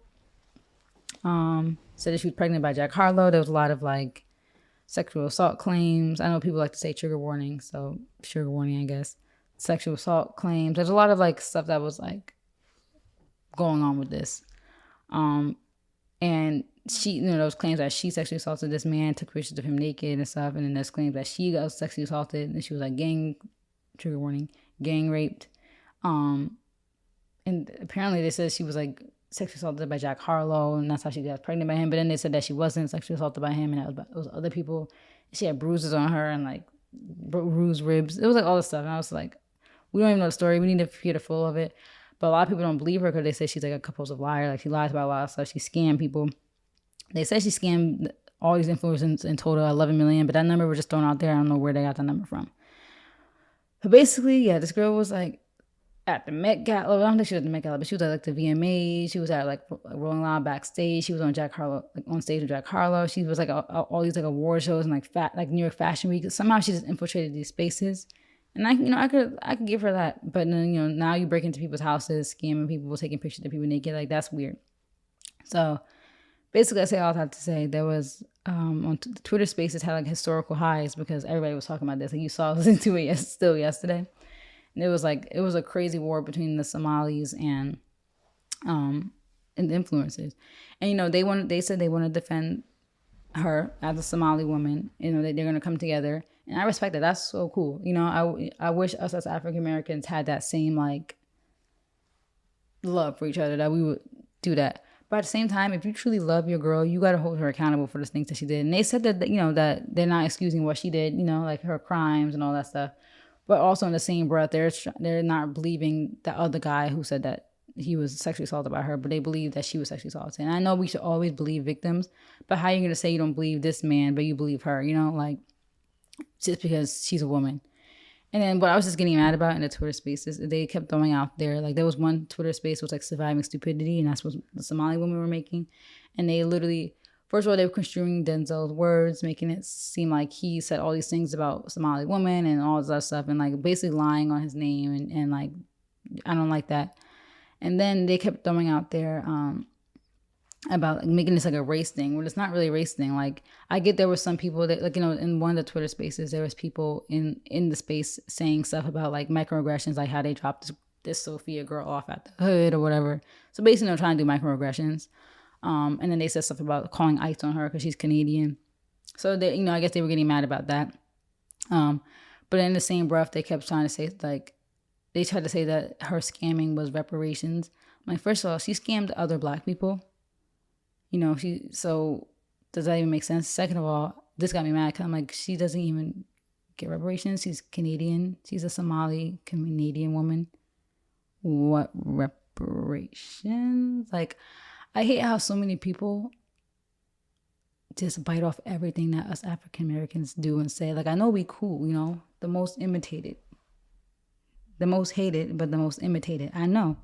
said that she was pregnant by Jack Harlow. There was a lot of like sexual assault claims. I know people like to say trigger warning, so trigger warning, I guess. Sexual assault claims. There's a lot of like stuff that was like going on with this. And she, those claims that she sexually assaulted this man, took pictures of him naked and stuff, and then there's claims that she got sexually assaulted and she was like trigger warning, gang raped. And apparently they said she was like sexually assaulted by Jack Harlow, and that's how she got pregnant by him. But then they said that she wasn't sexually assaulted by him, and it was other people. She had bruises on her and like bruised ribs. It was like all this stuff, and I was like, we don't even know the story. We need to hear the full of it. But a lot of people don't believe her because they say she's like a compulsive liar. Like she lies about a lot of stuff. She scammed people. They say she scammed all these influencers in total 11 million, but that number was just thrown out there. I don't know where they got that number from. But basically, yeah, this girl was like at the Met Gala. I don't think she was at the Met Gala, but she was at like the VMAs. She was at like Rolling Loud backstage. She was on Jack Harlow, like on stage with Jack Harlow. She was like all these like award shows and like New York Fashion Week. Somehow she just infiltrated these spaces. And I could give her that, but then now you break into people's houses, scamming people, taking pictures of people naked, like that's weird. So basically, I say all that to say there was on Twitter Spaces had like historical highs because everybody was talking about this. Like you saw listening to it still yesterday, and it was a crazy war between the Somalis and the influencers, and they said they want to defend her as a Somali woman. They're going to come together. And I respect that. That's so cool. I wish us as African Americans had that same like love for each other, that we would do that. But at the same time, if you truly love your girl, you got to hold her accountable for the things that she did. And they said that that they're not excusing what she did, like her crimes and all that stuff. But also in the same breath, they're not believing the other guy who said that he was sexually assaulted by her, but they believe that she was sexually assaulted. And I know we should always believe victims, but how are you going to say you don't believe this man, but you believe her? Like, just because she's a woman. And then what I was just getting mad about in the Twitter spaces, they kept throwing out there, like there was one Twitter space was like surviving stupidity, and that's what the Somali women were making. And they literally, first of all, they were construing Denzel's words, making it seem like he said all these things about Somali women and all this other stuff, and like basically lying on his name, and like, I don't like that. And then they kept throwing out there, about like making this like a race thing, when it's not really a race thing. Like I get there were some people that like in one of the Twitter spaces there was people in the space saying stuff about like microaggressions, like how they dropped this Sophia girl off at the hood or whatever. So basically they're trying to do microaggressions, and then they said stuff about calling ICE on her because she's Canadian. So they I guess they were getting mad about that. But in the same breath they kept trying to say like they tried to say that her scamming was reparations. Like first of all, she scammed other Black people. So does that even make sense? Second of all, this got me mad because I'm like, she doesn't even get reparations. She's Canadian. She's a Somali Canadian woman. What reparations? Like, I hate how so many people just bite off everything that us African Americans do and say, like, I know we cool, the most imitated, the most hated, but the most imitated. I know.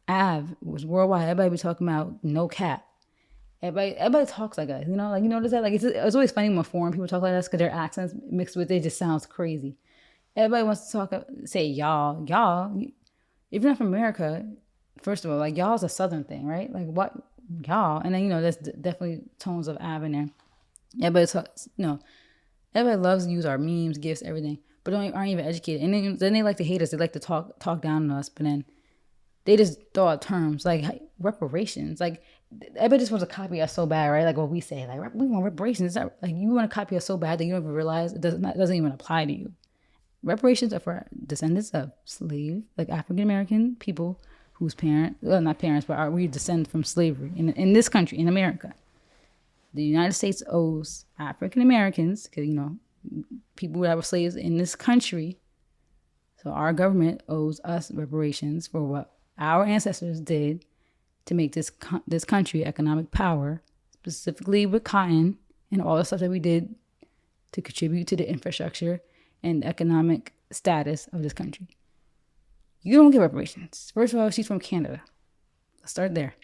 Av was worldwide. Everybody be talking about no cap. Everybody talks like us, like you notice that, like it's always funny when foreign people talk like us because their accents mixed with it just sounds crazy. Everybody wants to say y'all. If you're not from America, first of all, like y'all's a Southern thing, right? Like what y'all, and then there's definitely tones of Av in there. Everybody talks, everybody loves to use our memes, gifts, everything, but aren't even educated. And then they like to hate us. They like to talk down on us, but then they just throw out terms like reparations. Like everybody just wants to copy us so bad, right? Like what we say, like we want reparations. Like you want to copy us so bad that you don't even realize it doesn't even apply to you. Reparations are for descendants of slave, like African American people whose not parents, but we descend from slavery in this country, in America. The United States owes African Americans, because people that were slaves in this country. So our government owes us reparations for what our ancestors did to make this country economic power, specifically with cotton and all the stuff that we did to contribute to the infrastructure and economic status of this country. You don't get reparations. First of all, she's from Canada. Let's start there.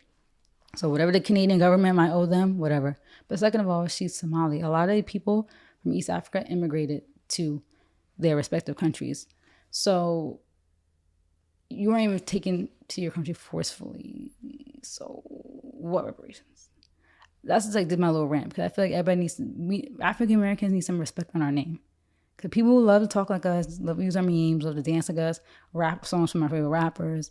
So whatever the Canadian government might owe them, whatever. But second of all, she's Somali. A lot of the people from East Africa immigrated to their respective countries. So you weren't even taken to your country forcefully. So what reparations? That's just like my little rant, because I feel like everybody African Americans need some respect on our name. Because people love to talk like us, love to use our memes, love to dance like us, rap songs from our favorite rappers,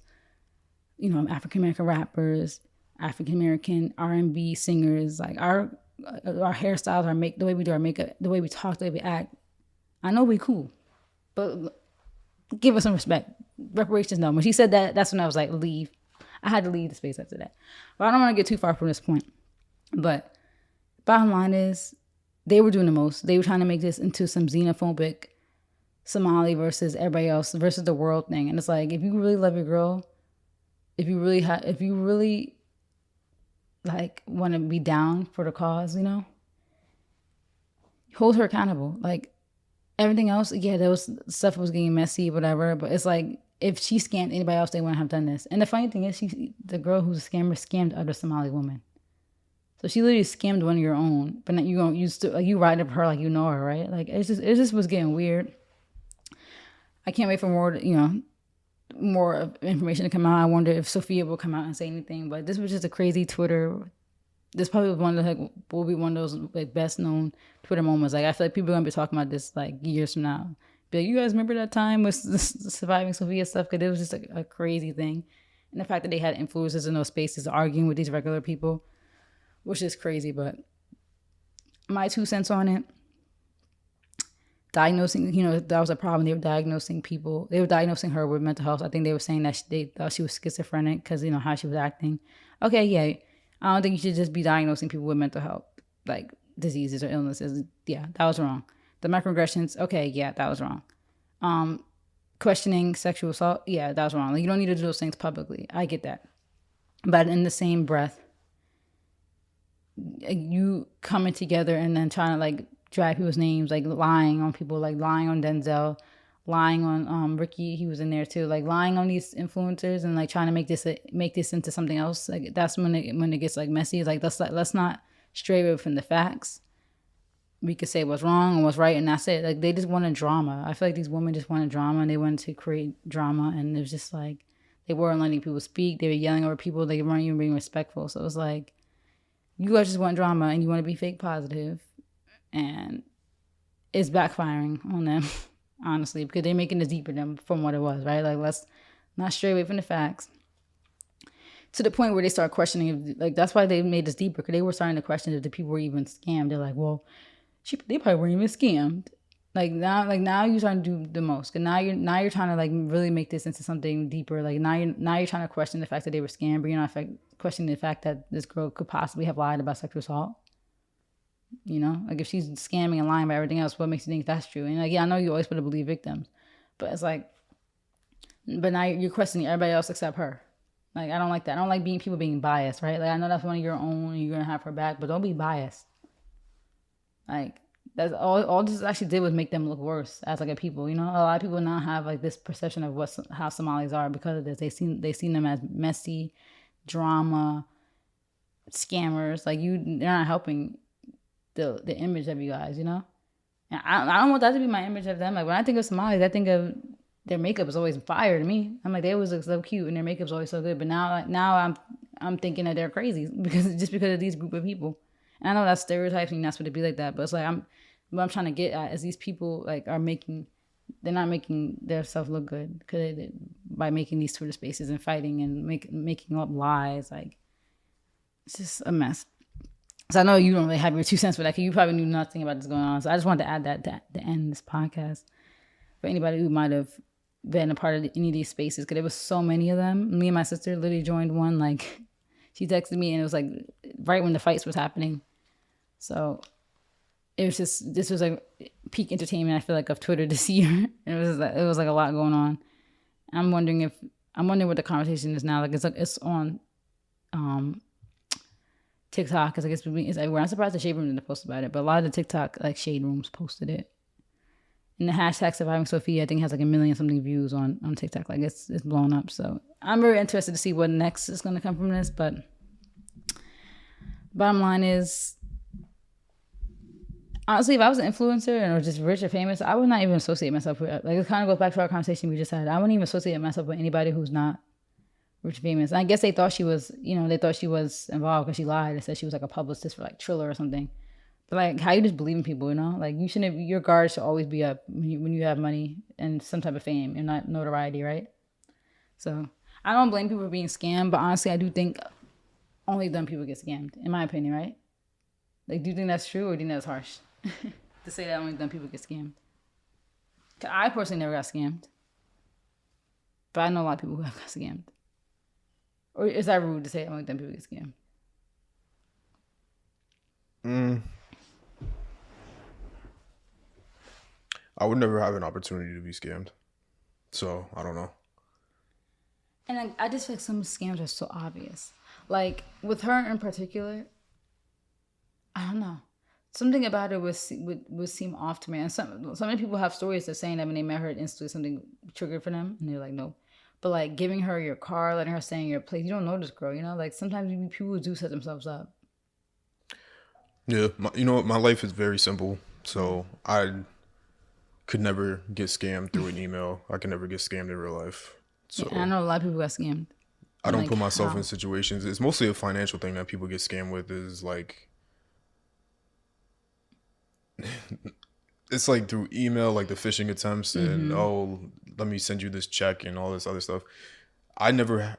African American rappers, African American R&B singers, like our hairstyles, the way we do our makeup, the way we talk, the way we act. I know we cool, but give us some respect. Reparations, no. When she said that, that's when I was like, leave. I had to leave the space after that. But I don't want to get too far from this point. But bottom line is, they were doing the most. They were trying to make this into some xenophobic Somali versus everybody else versus the world thing. And it's like, if you really love your girl, if you really like want to be down for the cause, hold her accountable. Like everything else, yeah, there was stuff was getting messy, whatever. But it's like, if she scammed anybody else, they wouldn't have done this. And the funny thing is, the girl who's a scammer scammed other Somali women. So she literally scammed one of your own, but not you ride up her like you know her, right? Like it just was getting weird. I can't wait for more information to come out. I wonder if Sophia will come out and say anything. But this was just a crazy Twitter. This probably will be one of those like best known Twitter moments. Like I feel like people are gonna be talking about this like years from now. Be like, you guys remember that time with the surviving Sophia stuff? Because it was just a crazy thing, and the fact that they had influencers in those spaces arguing with these regular people, which is crazy. But my 2 cents on it, diagnosing, that was a problem. They were diagnosing people. They were diagnosing her with mental health. I think they were saying that they thought she was schizophrenic because, how she was acting. Okay, yeah. I don't think you should just be diagnosing people with mental health, like diseases or illnesses. Yeah, that was wrong. The microaggressions, okay, yeah, that was wrong. Questioning sexual assault, yeah, that was wrong. Like, you don't need to do those things publicly. I get that. But in the same breath, you coming together and then trying to like drag people's names, like lying on people, like lying on Denzel, lying on Ricky, he was in there too, like lying on these influencers and like trying to make this into something else. Like that's when it gets like messy. Like let's not stray away from the facts. We could say what's wrong and what's right, and that's it. Like they just wanted drama. I feel like these women just wanted drama, and they wanted to create drama, and it was just like they weren't letting people speak. They were yelling over people. They weren't even being respectful. So it was like, you guys just want drama and you want to be fake positive, and it's backfiring on them, honestly, because they're making it deeper than from what it was, right? Like, let's not stray away from the facts to the point where they start questioning. Like, that's why they made this deeper, because they were starting to question if the people were even scammed. They're like, well, they probably weren't even scammed. Like now you're trying to do the most. Cause now you're trying to like really make this into something deeper. Like now you're trying to question the fact that they were scammed, but you're not questioning the fact that this girl could possibly have lied about sexual assault. Like if she's scamming and lying about everything else, what makes you think that's true? And like, yeah, I know you always want to believe victims, but it's like, but now you're questioning everybody else except her. Like, I don't like that. I don't like people being biased, right? Like, I know that's one of your own and you're gonna have her back, but don't be biased. Like, that's all this actually did was make them look worse as like a people. A lot of people now have like this perception of how Somalis are because of this. They seen them as messy, drama, scammers. Like they're not helping the image of you guys. And I don't want that to be my image of them. Like when I think of Somalis, I think of their makeup is always fire to me. I'm like, they always look so cute and their makeup's always so good. But now I'm thinking that they're crazy because of these group of people. And I know that's stereotypes and you're not supposed to be like that, but it's like what I'm trying to get at is these people like they're not making their self look good by making these Twitter spaces and fighting and making up lies. Like, it's just a mess. So I know you don't really have your 2 cents for that, because you probably knew nothing about this going on. So I just wanted to add that at the end of this podcast for anybody who might have been a part of any of these spaces, because there was so many of them. Me and my sister literally joined one. Like, she texted me and it was like right when the fights was happening. So this was like peak entertainment, I feel like, of Twitter this year. It was like a lot going on. I'm wondering what the conversation is now. Like it's on TikTok, because I guess we're not surprised the Shade Room didn't post about it, but a lot of the TikTok like Shade Rooms posted it. And the hashtag surviving Sophia, I think, has like 1 million something views on TikTok. Like it's blown up. So I'm very interested to see what next is going to come from this. But bottom line is, honestly, if I was an influencer and or just rich or famous, I would not even associate myself with, like, it kind of goes back to our conversation we just had. I wouldn't even associate myself with anybody who's not rich or famous. And I guess they thought she was, they thought she was involved because she lied and said she was like a publicist for like Triller or something. But like, how you just believe in people, like you shouldn't, your guard should always be up when you have money and some type of fame and not notoriety, right? So I don't blame people for being scammed, but honestly, I do think only dumb people get scammed, in my opinion, right? Like, do you think that's true or do you think that's harsh? To say that only dumb people get scammed. 'Cause I personally never got scammed. But I know a lot of people who have got scammed. Or is that rude to say only dumb people get scammed? I would never have an opportunity to be scammed. So, I don't know. And I just feel like some scams are so obvious. Like, with her in particular, I don't know. Something about it would seem off to me. And so many people have stories that saying that when they met her, it instantly something triggered for them. And they're like, no. But like giving her your car, letting her stay in your place, you don't know this girl, Like sometimes people do set themselves up. Yeah, my life is very simple. So I could never get scammed through an email. I could never get scammed in real life. So Yeah, I know a lot of people got scammed. I don't put myself in situations. It's mostly a financial thing that people get scammed with is like, it's like through email, like the phishing attempts and let me send you this check and all this other stuff. I never,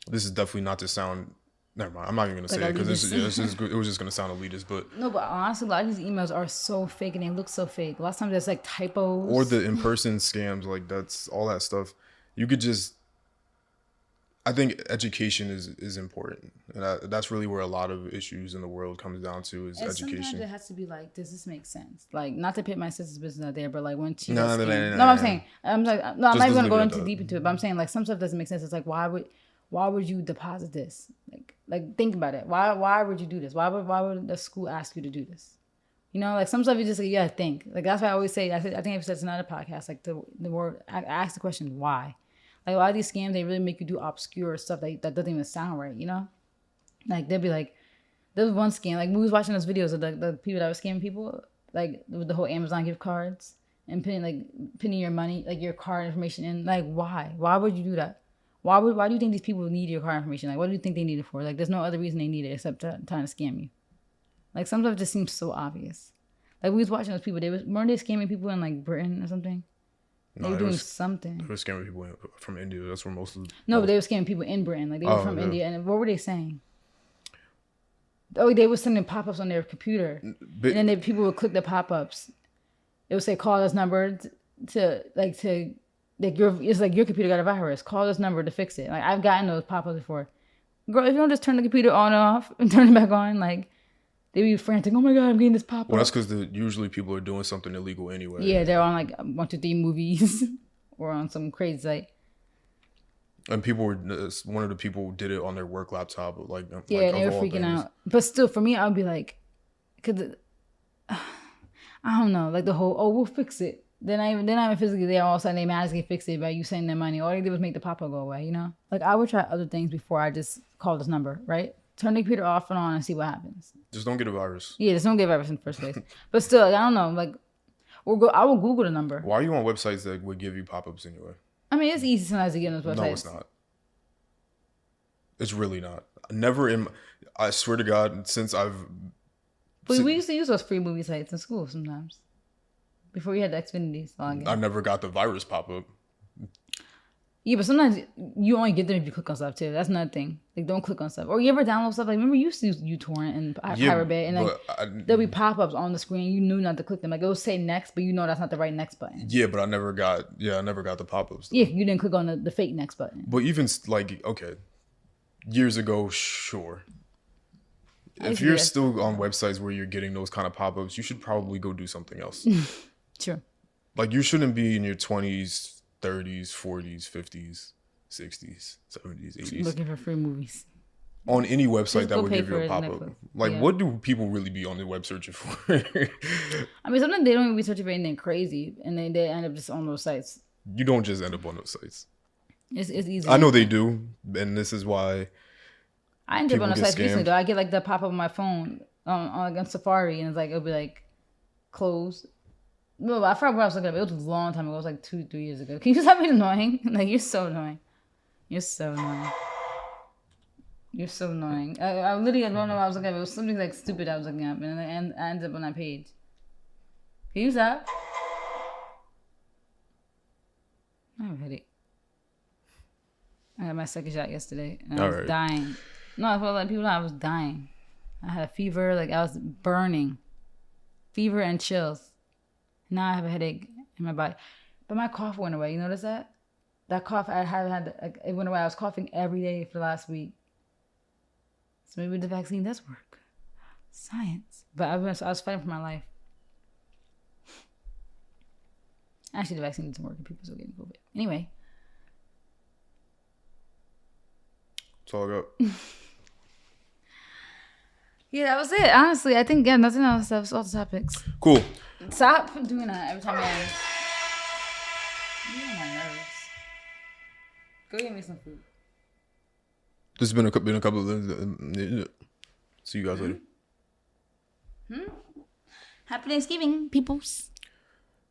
this is definitely not to sound, never mind. I'm not even going to say it because it was just going to sound elitist, but. No, but honestly, a lot of these emails are so fake and they look so fake. A lot of times there's like typos. Or the in-person scams, like that's all that stuff. You could just, I think education is important. And that's really where a lot of issues in the world comes down to is education. Sometimes it has to be like, does this make sense? Like, not to pit my sister's business out there, but like when she No, I'm saying, I'm like, no, I'm not even gonna go into deep into it, but I'm saying like some stuff doesn't make sense. It's like, why would you deposit this? Like think about it. Why would you do this? Why would the school ask you to do this? Like some stuff you just like, you gotta think. Like that's why I always say, I think I've said this in another podcast, like the word, I ask the question, why? Like a lot of these scams, they really make you do obscure stuff that doesn't even sound right, Like they'll be like, there was one scam, like we was watching those videos of the people that were scamming people, like with the whole Amazon gift cards and putting your money, like your card information in. Like why? Why would you do that? Why do you think these people need your card information? Like what do you think they need it for? Like there's no other reason they need it except trying to scam you. Like some stuff just seems so obvious. Like we was watching those people, weren't they scamming people in like Britain or something? They were doing something. They were scamming people from India. That's where most of No, but they were scamming people in Britain. Like they were from India. And what were they saying? Oh, they were sending pop-ups on their computer. And then people would click the pop-ups. It would say, call this number it's like your computer got a virus. Call this number to fix it. Like I've gotten those pop-ups before. Girl, if you don't just turn the computer on and off and turn it back on, like they be frantic. Oh my God, I'm getting this pop-up. Well, that's because usually people are doing something illegal anyway. Yeah, they're on like 1, 2, 3 movies or on some crazy site. And one of the people did it on their work laptop. They were freaking out. But still, for me, I would be like, I don't know, like the whole, we'll fix it. They're not even physically there. All of a sudden, they magically fix it by you sending them money. All they did was make the pop-up go away, Like I would try other things before I just call this number, right? Turn the computer off and on and see what happens. Just don't get a virus. Yeah, just don't get a virus in the first place. But still, like, I don't know. Like, I will Google the number. Why are you on websites that would give you pop-ups anyway? I mean, it's easy sometimes to get on those websites. No, it's not. It's really not. I swear to God, since I've... But we used to use those free movie sites in school sometimes. Before we had the Xfinities. I never got the virus pop-up. Yeah, but sometimes you only get them if you click on stuff too. That's another thing. Like, don't click on stuff. Or you ever download stuff? Like, remember you used to use uTorrent and Pirate Bay, and like there'll be pop-ups on the screen. You knew not to click them. Like, it'll say next, but you know that's not the right next button. Yeah, but I never got the pop-ups. Yeah, you didn't click on the fake next button. But even like, okay, years ago, sure. If you're still on websites where you're getting those kind of pop-ups, you should probably go do something else. Sure. Like, you shouldn't be in your 20s, 30s, 40s, 50s, 60s, 70s, 80s. Looking for free movies. On any website Just that go would pay give you for a it, pop-up. Netflix. Like, Yeah. what do people really be on the web searching for? I mean, sometimes they don't even be searching for anything crazy, and they end up just on those sites. You don't just end up on those sites. It's easy. I know they do, and this is why I ended up people on those get sites recently scammed. though. I get like the pop up on my phone on Safari, and it's like it'll be like closed. No, I forgot what I was looking at. It was a long time ago. It was like 2-3 years ago. Can you stop being annoying? Like you're so annoying. You're so annoying. You're so annoying. I literally don't know what I was looking at. It was something like stupid I was looking at, and I ended up on that page. Can you stop? I have a headache. I had my second shot yesterday, and I was dying. No, I felt like people know I was dying. I had a fever, like I was burning. Fever and chills. Now I have a headache in my body. But my cough went away. You notice that? That cough I had, it went away. I was coughing every day for the last week. So maybe the vaccine does work. Science. But I was fighting for my life. Actually, the vaccine doesn't work and people still getting COVID. Anyway. That's all I got. Yeah, that was it. Honestly, I think, nothing else. That was all the topics. Cool. Stop doing that every time I end. You're on my nerves. Go get me some food. This has been a couple of. See you guys later. Happy Thanksgiving, peoples.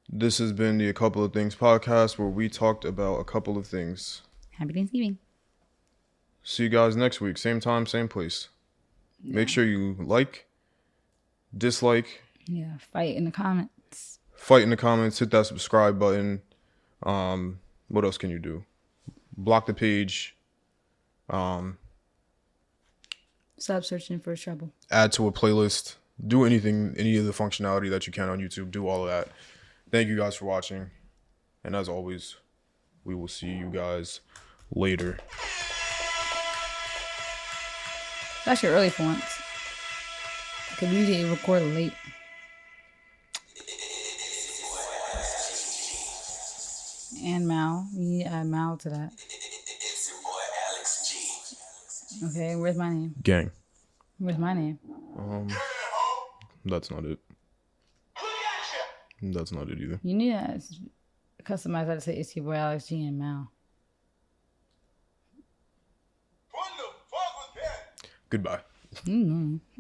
This has been the A Couple of Things podcast where we talked about a couple of things. Happy Thanksgiving. See you guys next week. Same time, same place. Yeah. Make sure you like, dislike. Yeah, fight in the comments. Fight in the comments. Hit that subscribe button. What else can you do? Block the page. Stop searching for trouble. Add to a playlist. Do anything, any of the functionality that you can on YouTube. Do all of that. Thank you guys for watching. And as always, we will see you guys later. It's actually early for once. Because we usually record late. And Mal. We need to add Mal to that. Okay, where's my name? Gang. Where's my name? That's not it. That's not it either. You need to customize that to say it's your boy Alex G and Mal. Goodbye. Mm-hmm.